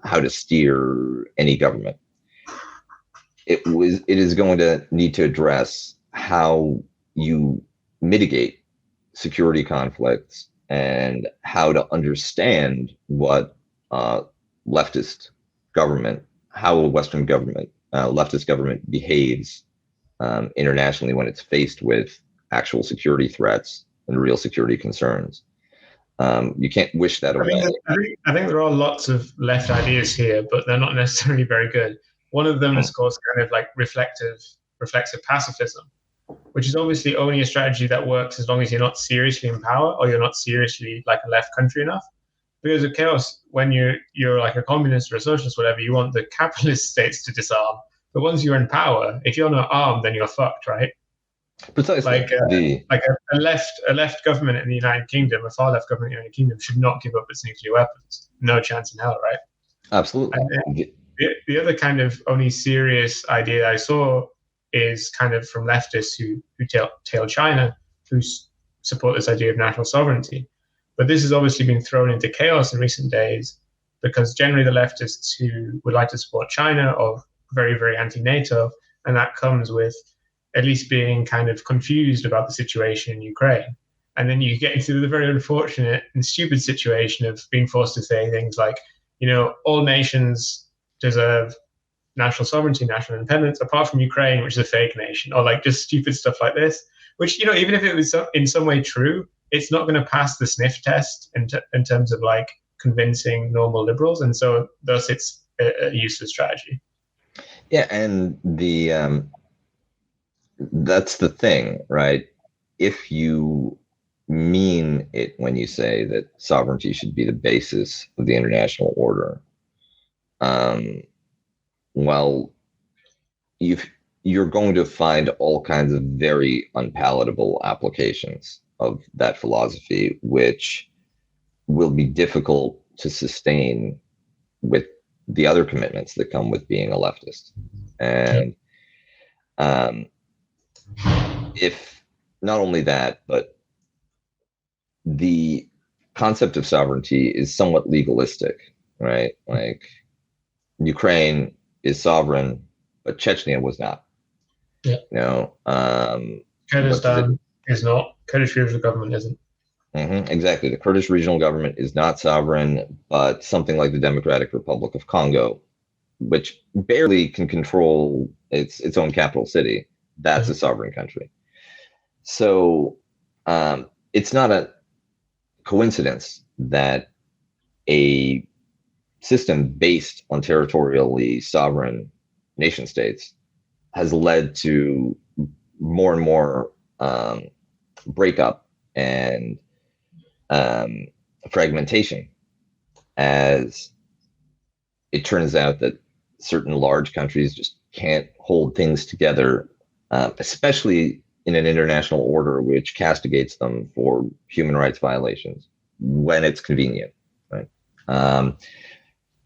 how to steer any government. it is going to need to address how you mitigate security conflicts and how to understand what leftist government, how a Western government, leftist government behaves internationally when it's faced with actual security threats and real security concerns. You can't wish that away. I think there are lots of left ideas here, but they're not necessarily very good. One of them is, of course, kind of like reflective pacifism, which is obviously only a strategy that works as long as you're not seriously in power or you're not seriously like a left country enough. Because of chaos, when you're like a communist or a socialist, whatever, you want the capitalist states to disarm. But once you're in power, if you're not armed, then you're fucked, right? Precisely. Like a left government in the United Kingdom, a far left government in the United Kingdom should not give up its nuclear weapons. No chance in hell, right? Absolutely. And the other kind of only serious idea I saw is kind of from leftists who tail China, who support this idea of national sovereignty. But this has obviously been thrown into chaos in recent days because generally the leftists who would like to support China are very, very anti-NATO, and that comes with at least being kind of confused about the situation in Ukraine. And then you get into the very unfortunate and stupid situation of being forced to say things like, all nations deserve national sovereignty, national independence, apart from Ukraine, which is a fake nation, or like just stupid stuff like this, which, even if it was in some way true, it's not going to pass the sniff test in terms of like convincing normal liberals. And so thus it's a useless strategy. Yeah. And that's the thing, right? If you mean it when you say that sovereignty should be the basis of the international order, well, you're going to find all kinds of very unpalatable applications of that philosophy, which will be difficult to sustain with the other commitments that come with being a leftist. And if not only that, but the concept of sovereignty is somewhat legalistic, right? Like Ukraine is sovereign, but Chechnya was not. Yeah. Kurdistan is not. Kurdish regional government isn't. Exactly. The Kurdish regional government is not sovereign, but something like the Democratic Republic of Congo, which barely can control its own capital city, that's a sovereign country. So it's not a coincidence that a system based on territorially sovereign nation states has led to more and more breakup and fragmentation, as it turns out that certain large countries just can't hold things together, especially in an international order which castigates them for human rights violations when it's convenient, right?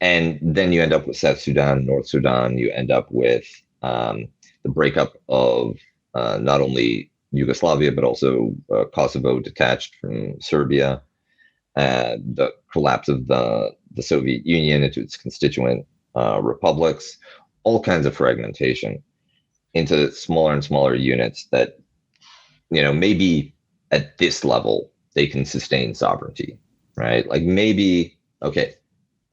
And then you end up with South Sudan, North Sudan. You end up with the breakup of not only Yugoslavia, but also Kosovo detached from Serbia, the collapse of the Soviet Union into its constituent republics, all kinds of fragmentation into smaller and smaller units that, maybe at this level, they can sustain sovereignty, right? Like maybe, okay,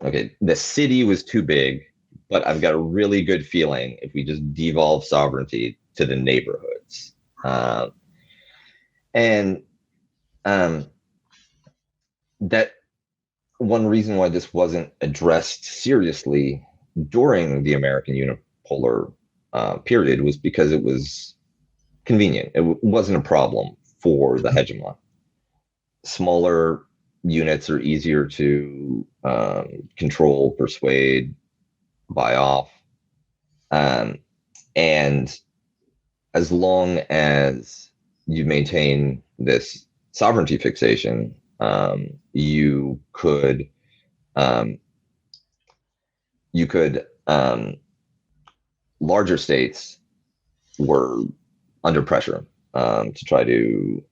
the city was too big, but I've got a really good feeling if we just devolve sovereignty to the neighborhoods. That one reason why this wasn't addressed seriously during the American unipolar period was because it was convenient. It wasn't a problem for the hegemon. Smaller units are easier to control, persuade, buy off. And as long as you maintain this sovereignty fixation, you could larger states were under pressure to try to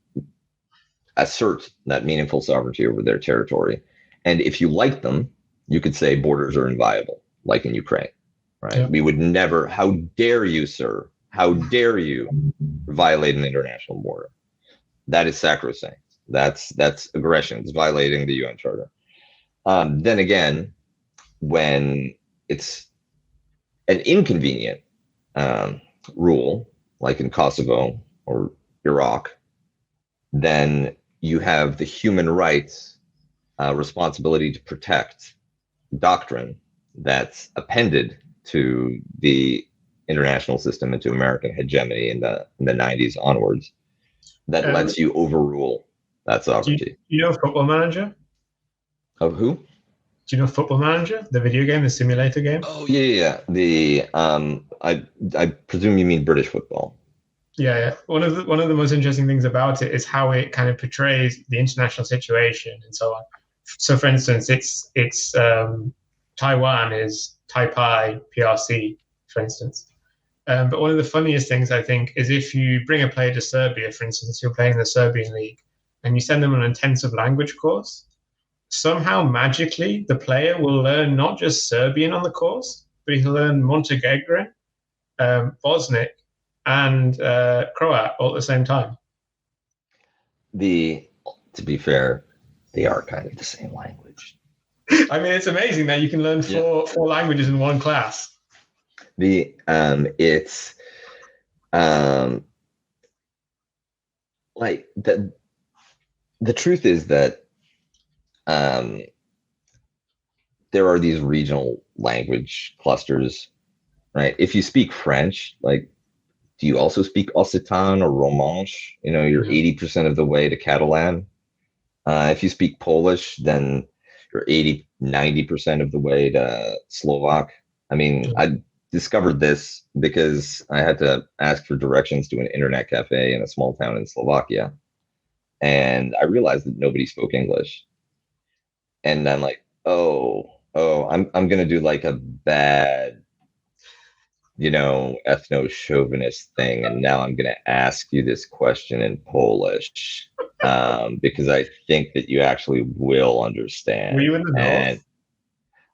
assert that meaningful sovereignty over their territory. And if you liked them, you could say borders are inviolable, like in Ukraine. right? Yeah. We would never, how dare you, sir? How dare you violate an international border? That is sacrosanct. That's aggression. It's violating the UN Charter. Then again, when it's an inconvenient rule, like in Kosovo or Iraq, then you have the human rights responsibility to protect doctrine that's appended to the international system and to American hegemony in the 90s onwards that lets you overrule that sovereignty. Do you know Football Manager? Of who? Do you know Football Manager, the video game, the simulator game? Oh yeah. The I presume you mean British football. Yeah. One of the most interesting things about it is how it kind of portrays the international situation and so on. So, for instance, it's Taiwan is Taipei PRC, for instance. But one of the funniest things, I think, is if you bring a player to Serbia, for instance, you're playing in the Serbian league, and you send them on an intensive language course, somehow magically the player will learn not just Serbian on the course, but he'll learn Montenegrin, Bosniak, and Croat all at the same time. To be fair, they are kind of the same language. I mean, it's amazing that you can learn four languages in one class. It's like the truth is that there are these regional language clusters, right? If you speak French, like, do you also speak Occitan or Romanche? You know, you're 80% of the way to Catalan. If you speak Polish, then you're 90% of the way to Slovak. I mean, I discovered this because I had to ask for directions to an internet cafe in a small town in Slovakia. And I realized that nobody spoke English. And I'm like, I'm going to do like a bad, ethno-chauvinist thing. And now I'm going to ask you this question in Polish because I think that you actually will understand. Were you in the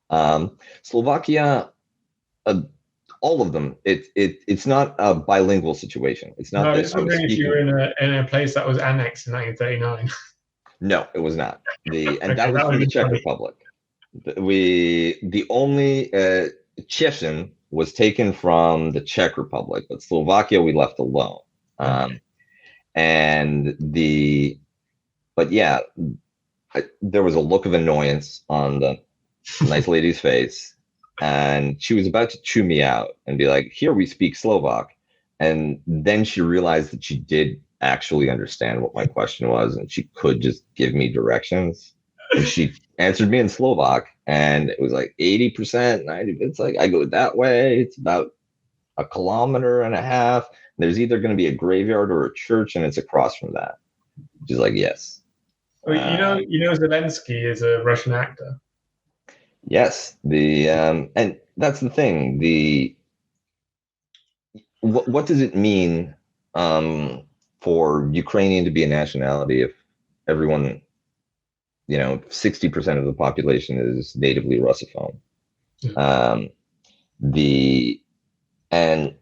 north? Slovakia, all of them. It's not a bilingual situation. It's not. No, I was wondering if you were in a place that was annexed in 1939. No, it was not. And Okay, that was that from the would Czech be Republic. The only Chechen was taken from the Czech Republic, but Slovakia we left alone. There was a look of annoyance on the nice lady's face, and she was about to chew me out and be like, "Here we speak Slovak," and then she realized that she did actually understand what my question was, and she could just give me directions. And she answered me in Slovak, and it was like 80%, 90%. It's like, I go that way. It's about 1.5 kilometers. There's either going to be a graveyard or a church, and it's across from that. She's like, yes. Well, you know, Zelensky is a Russian actor. Yes. And that's the thing. What does it mean for Ukrainian to be a nationality if everyone, 60% of the population is natively Russophone? And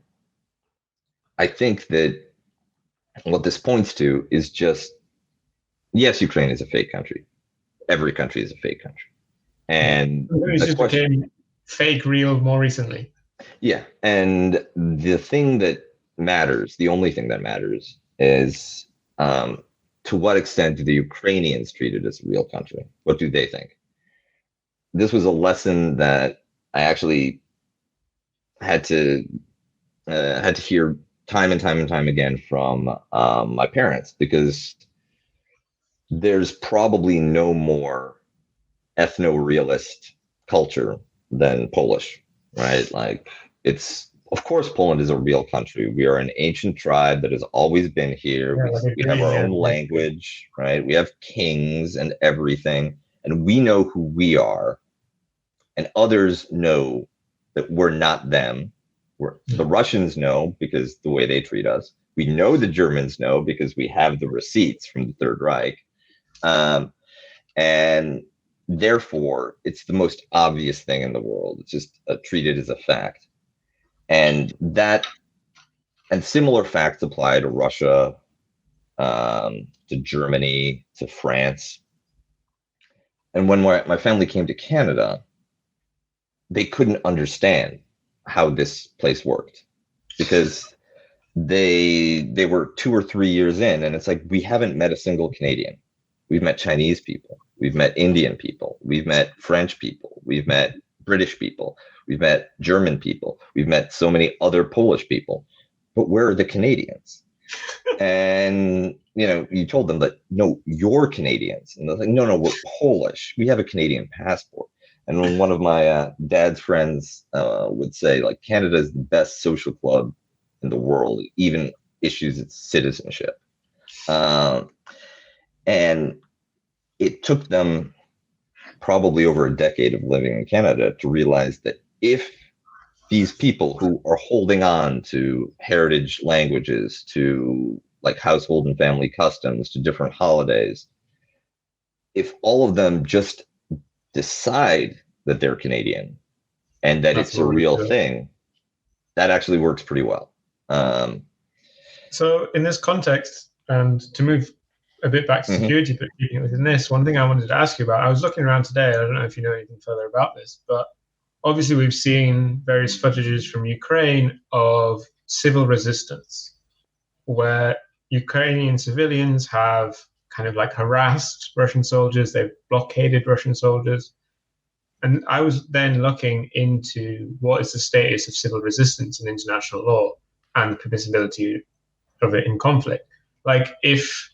I think that what this points to is just, yes, Ukraine is a fake country. Every country is a fake country. And it just became fake real more recently. Yeah. And the thing that matters, the only thing that matters is to what extent do the Ukrainians treat it as a real country? What do they think? This was a lesson that I actually had to hear time and time and time again from my parents, because there's probably no more ethno-realist culture than Polish, right? Like, of course, Poland is a real country. We are an ancient tribe that has always been here. We have our own language, right? We have kings and everything, and we know who we are, and others know that we're not them. The Russians know because the way they treat us. We know the Germans know because we have the receipts from the Third Reich. And therefore, it's the most obvious thing in the world. It's just treated as a fact. And similar facts apply to Russia, to Germany, to France. And when my family came to Canada, they couldn't understand how this place worked, because they were 2 or 3 years in, and it's like, we haven't met a single Canadian. We've met Chinese people, we've met Indian people, we've met French people, we've met British people, we've met German people, we've met so many other Polish people, but where are the Canadians? And you told them that, no, you're Canadians, and they're like, no, we're Polish, we have a Canadian passport. And when one of my dad's friends would say, like, Canada is the best social club in the world, it even issues its citizenship. And it took them probably over a decade of living in Canada to realize that if these people who are holding on to heritage languages, to like household and family customs, to different holidays, if all of them just decide that they're Canadian and that it's a real thing, that actually works pretty well. So in this context, and to move a bit back to security, but keeping it within this, one thing I wanted to ask you about, I was looking around today, I don't know if you know anything further about this, but obviously we've seen various footages from Ukraine of civil resistance, where Ukrainian civilians have kind of like harassed Russian soldiers, they've blockaded Russian soldiers. And I was then looking into what is the status of civil resistance in international law and the permissibility of it in conflict. Like, if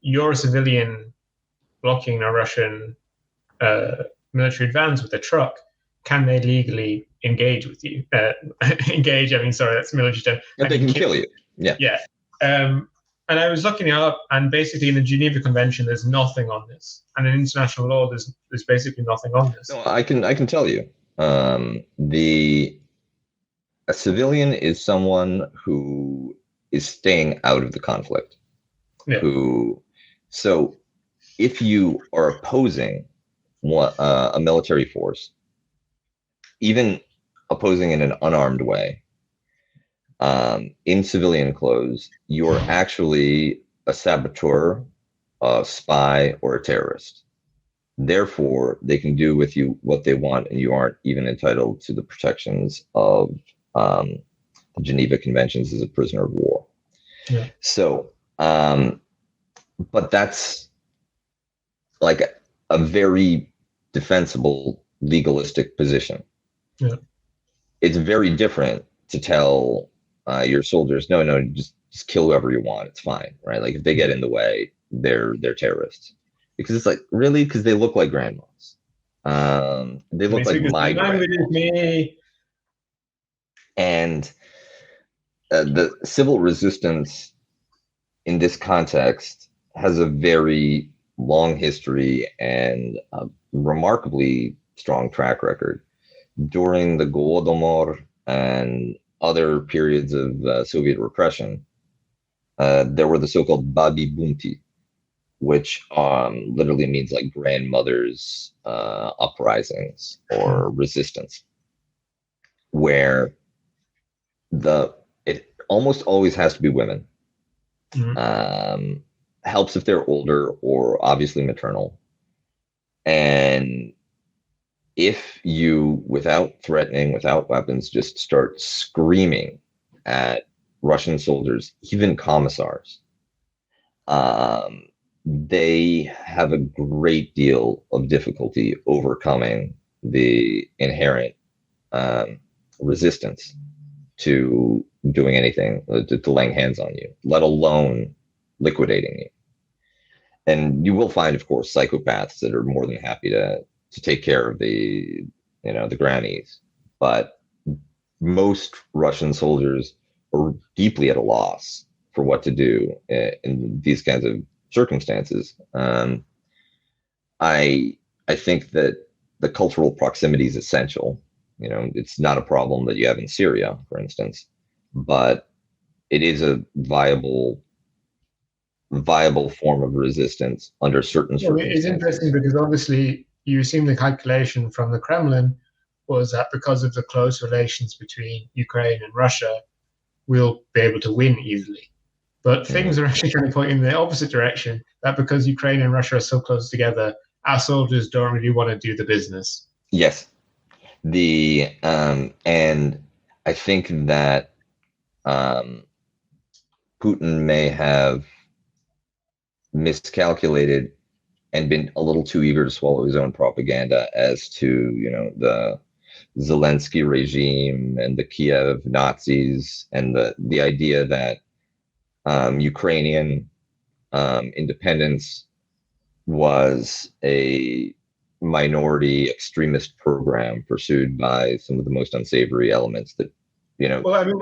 you're a civilian blocking a Russian military advance with a truck, can they legally engage with you? That's military term. But they can kill you. Yeah. Yeah. And I was looking it up, and basically in the Geneva Convention, there's nothing on this, and in international law, there's basically nothing on this. No, I can tell you, a civilian is someone who is staying out of the conflict. Yeah. So if you are opposing a military force, even opposing in an unarmed way, in civilian clothes, you're actually a saboteur, a spy, or a terrorist. Therefore, they can do with you what they want, and you aren't even entitled to the protections of the Geneva Conventions as a prisoner of war. Yeah. So, but that's like a very defensible, legalistic position. Yeah. It's very different to tell your soldiers, no, just kill whoever you want. It's fine, right? Like, if they get in the way, they're terrorists. Because it's like, really? Because they look like grandmas. They look like my grandma. And the civil resistance in this context has a very long history and a remarkably strong track record. During the Golodomor and other periods of Soviet repression, there were the so-called babi bunti, which literally means like grandmothers' uprisings or resistance, where it almost always has to be women. Helps if they're older or obviously maternal. And if you, without threatening, without weapons, just start screaming at Russian soldiers, even commissars, they have a great deal of difficulty overcoming the inherent resistance to doing anything, to laying hands on you, let alone liquidating you. And you will find, of course, psychopaths that are more than happy to take care of the grannies. But most Russian soldiers are deeply at a loss for what to do in these kinds of circumstances. I think that the cultural proximity is essential. It's not a problem that you have in Syria, for instance, but it is a viable form of resistance under certain circumstances. It's interesting because obviously you've seen the calculation from the Kremlin was that because of the close relations between Ukraine and Russia, we'll be able to win easily. But things are actually kind of pointing in the opposite direction, that because Ukraine and Russia are so close together, our soldiers don't really want to do the business. Yes. And I think that Putin may have miscalculated and been a little too eager to swallow his own propaganda as to, the Zelensky regime and the Kiev Nazis and the idea that Ukrainian independence was a minority extremist program pursued by some of the most unsavory elements that, Well, I mean,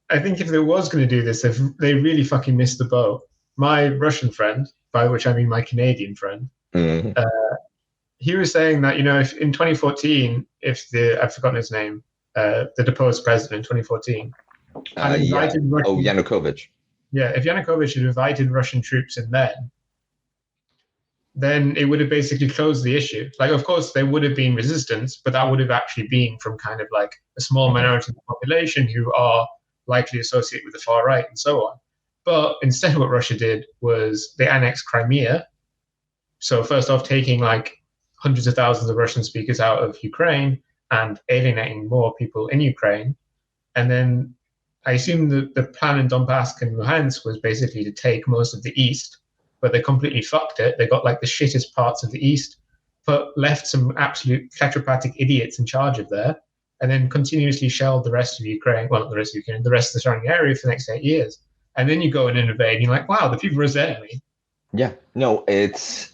I think if they was going to do this, they really fucking missed the boat. My Russian friend, by which I mean my Canadian friend, he was saying that, if in 2014, I've forgotten his name, the deposed president in 2014, had invited Yanukovych. Yeah, if Yanukovych had invited Russian troops in then it would have basically closed the issue. Like, of course, there would have been resistance, but that would have actually been from kind of like a small minority of the population who are likely associated with the far right and so on. But instead, what Russia did was they annexed Crimea. So first off, taking like hundreds of thousands of Russian speakers out of Ukraine and alienating more people in Ukraine. And then I assume the plan in Donbass and Luhansk was basically to take most of the east, but they completely fucked it. They got like the shittest parts of the east, left some absolute kleptocratic idiots in charge of there, and then continuously shelled the rest of Ukraine, well, not the rest of Ukraine, the rest of the surrounding area for the next 8 years. And then you go and invade, and you're like, wow, the people resent me. Yeah, no, it's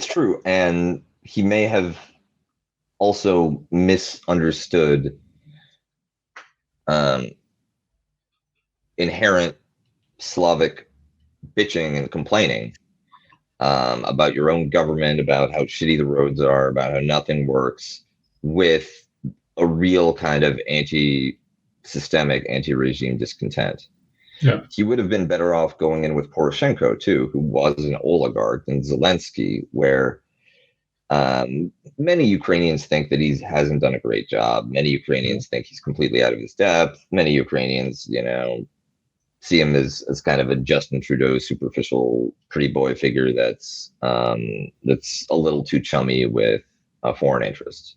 true. And he may have also misunderstood inherent Slavic bitching and complaining about your own government, about how shitty the roads are, about how nothing works, with a real kind of anti-systemic, anti-regime discontent. Yeah. He would have been better off going in with Poroshenko, too, who was an oligarch, than Zelensky, where many Ukrainians think that he hasn't done a great job. Many Ukrainians think he's completely out of his depth. Many Ukrainians, see him as kind of a Justin Trudeau superficial pretty boy figure that's a little too chummy with foreign interests.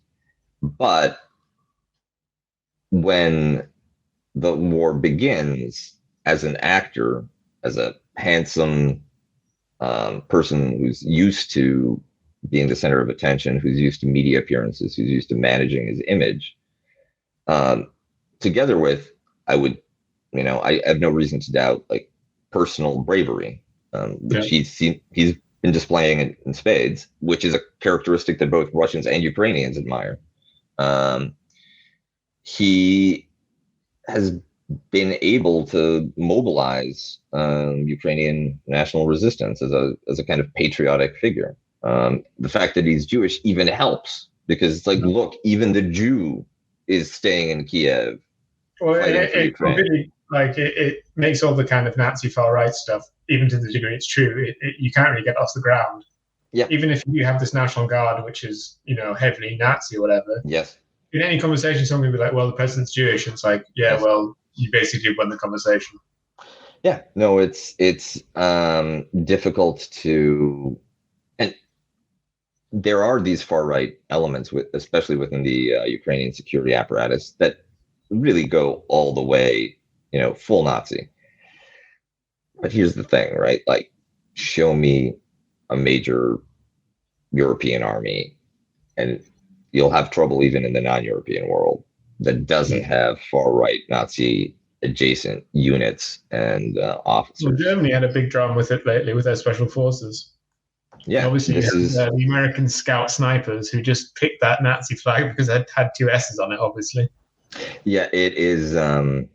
But when the war begins, as an actor, as a handsome person who's used to being the center of attention, who's used to media appearances, who's used to managing his image, together with, I have no reason to doubt, like, personal bravery, which he's been displaying in spades, which is a characteristic that both Russians and Ukrainians admire. He has been able to mobilize Ukrainian national resistance as a kind of patriotic figure. The fact that he's Jewish even helps, because it's like, look, even the Jew is staying in Kiev. Well, it really, like, it makes all the kind of Nazi far right stuff, even to the degree it's true, you can't really get off the ground. Yeah. Even if you have this National Guard, which is, heavily Nazi or whatever. Yes. In any conversation, someone will be like, well, the president's Jewish. And it's like, yeah, yes. Well, you basically won the conversation. Yeah. No, it's difficult to, and there are these far right elements, especially within the Ukrainian security apparatus, that really go all the way, full Nazi. But here's the thing, right? Like, show me a major European army, and you'll have trouble even in the non-European world that doesn't have far-right Nazi adjacent units and officers. Well, Germany had a big drama with it lately with their special forces. Yeah, and obviously the American scout snipers who just picked that Nazi flag because it had two S's on it, obviously. Yeah, it is in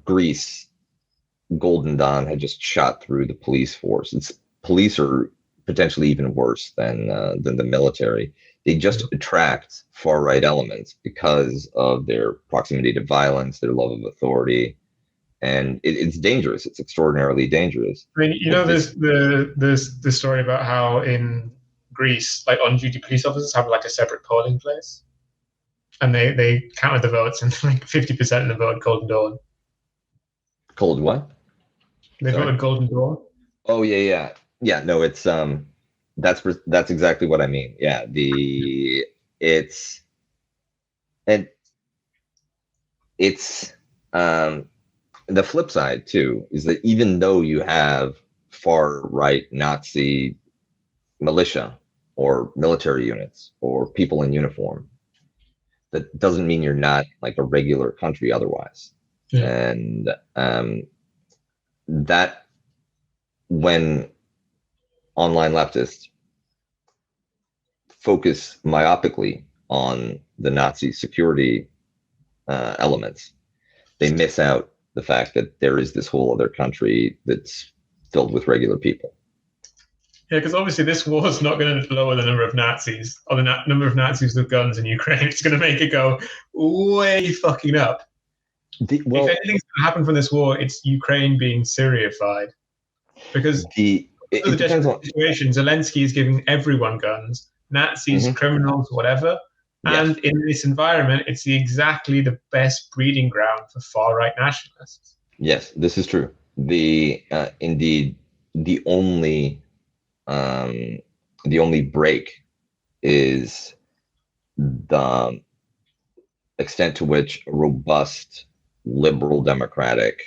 Greece, Golden Dawn had just shot through the police force. Police are potentially even worse than the military. They just attract far right elements because of their proximity to violence, their love of authority, and it's dangerous. It's extraordinarily dangerous. I mean, you know, there's the story about how in Greece, like on-duty police officers have like a separate polling place, and they counted the votes, and like 50% of the vote Golden Dawn. Cold what? They Sorry? voted Golden Dawn. Oh yeah. No, it's that's exactly what I mean. Yeah, it's and it's the flip side too is that even though you have far right Nazi militia or military units or people in uniform, that doesn't mean you're not like a regular country otherwise. Yeah. And that when online leftists focus myopically on the Nazi security elements, they miss out the fact that there is this whole other country that's filled with regular people. Yeah, because obviously this war is not going to lower the number of Nazis or the number of Nazis with guns in Ukraine. It's going to make it go way fucking up. If anything's going to happen from this war, it's Ukraine being Syriafied. Because the desperate situation, Zelensky is giving everyone guns, Nazis, criminals, whatever. And in this environment, it's exactly the best breeding ground for far-right nationalists. Yes, this is true. Indeed, the only break is the extent to which a robust, liberal, democratic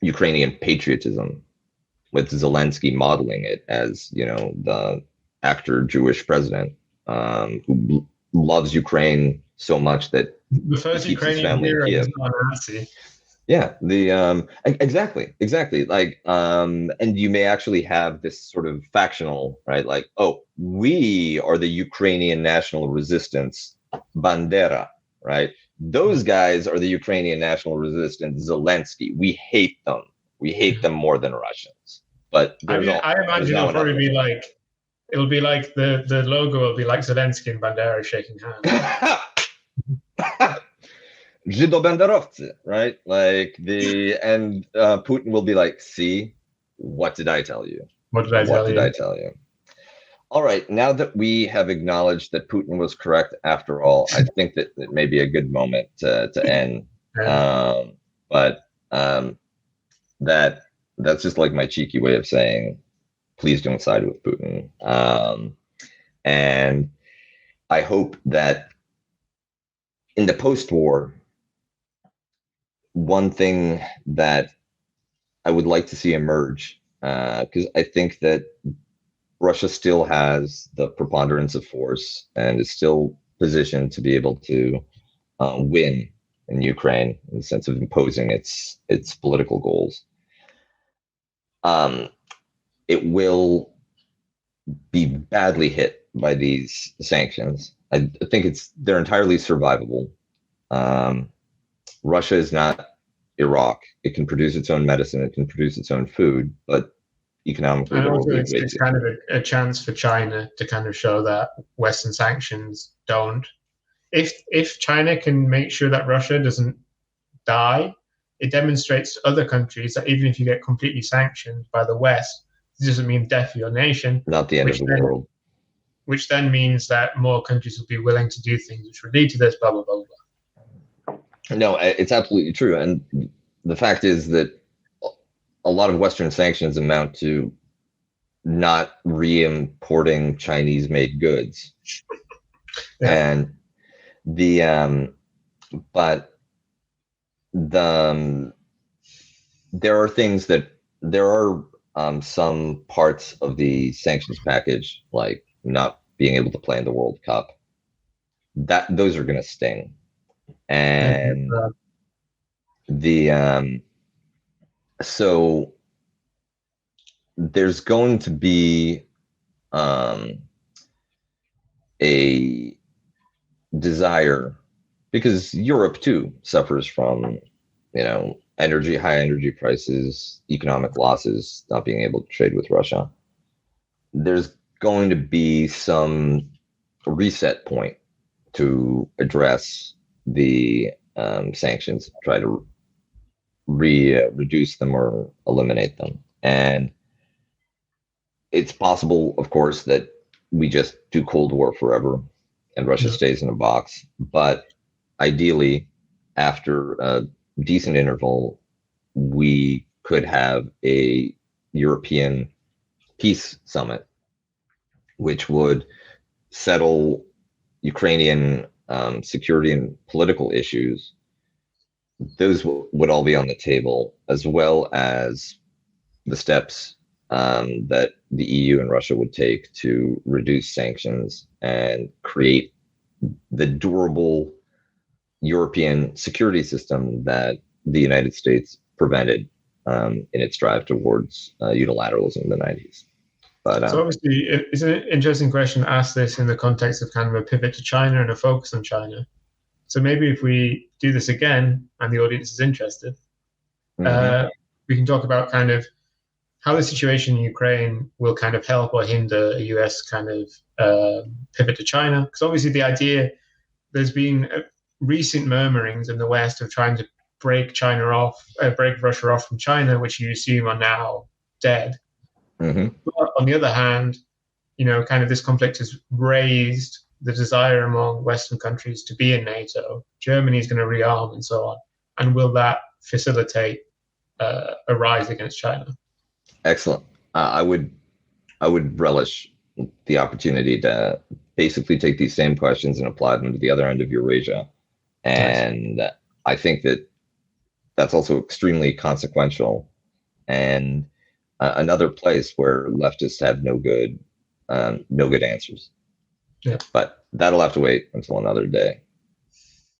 Ukrainian patriotism, with Zelensky modeling it as, the actor Jewish president who loves Ukraine so much that the first Ukrainian hero is not a Nazi. Yeah, exactly. Like, and you may actually have this sort of factional, right? Like, oh, we are the Ukrainian national resistance, Bandera, right? Those guys are the Ukrainian national resistance, Zelensky. We hate them. We hate them more than Russians. But I imagine it'll probably be like, it'll be like the logo will be like Zelensky and Bandera shaking hands. Żydobanderowcy, right? Like Putin will be like, see, what did I tell you? What did I tell you? All right, now that we have acknowledged that Putin was correct after all, I think that it may be a good moment to end. That's just like my cheeky way of saying, please don't side with Putin. And I hope that in the post-war, one thing that I would like to see emerge, because I think that Russia still has the preponderance of force and is still positioned to be able to win in Ukraine in the sense of imposing its political goals. It will be badly hit by these sanctions. I think they're entirely survivable. Russia is not Iraq. It can produce its own medicine. It can produce its own food, but economically, and also it's kind of a chance for China to kind of show that Western sanctions don't. If China can make sure that Russia doesn't die, it demonstrates to other countries that even if you get completely sanctioned by the West, it doesn't mean death for your nation. Not the end of the world. Which then means that more countries will be willing to do things which would lead to this, blah, blah, blah, blah. No, it's absolutely true. And the fact is that a lot of Western sanctions amount to not re-importing Chinese-made goods. Yeah. And there are some parts of the sanctions package, like not being able to play in the World Cup, those are going to sting. And so there's going to be a desire, because Europe too suffers from, high energy prices, economic losses, not being able to trade with Russia. There's going to be some reset point to address the sanctions, try to reduce them or eliminate them. And it's possible, of course, that we just do Cold War forever and Russia stays in a box. But ideally, after a decent interval, we could have a European peace summit, which would settle Ukrainian security and political issues. Those would all be on the table, as well as the steps that the EU and Russia would take to reduce sanctions and create the durable European security system that the United States prevented in its drive towards unilateralism in the 90s. But, so obviously, it's an interesting question to ask this in the context of kind of a pivot to China and a focus on China. So maybe if we do this again and the audience is interested, we can talk about kind of how the situation in Ukraine will kind of help or hinder a US kind of pivot to China. Because obviously the idea, there's been recent murmurings in the West of trying to break Russia off from China, which you assume are now dead. But on the other hand, kind of this conflict has raised the desire among Western countries to be in NATO. Germany is going to rearm and so on. And will that facilitate a rise against China? Excellent. I would relish the opportunity to basically take these same questions and apply them to the other end of Eurasia. And I think that that's also extremely consequential and another place where leftists have no good answers. Yeah. But that'll have to wait until another day.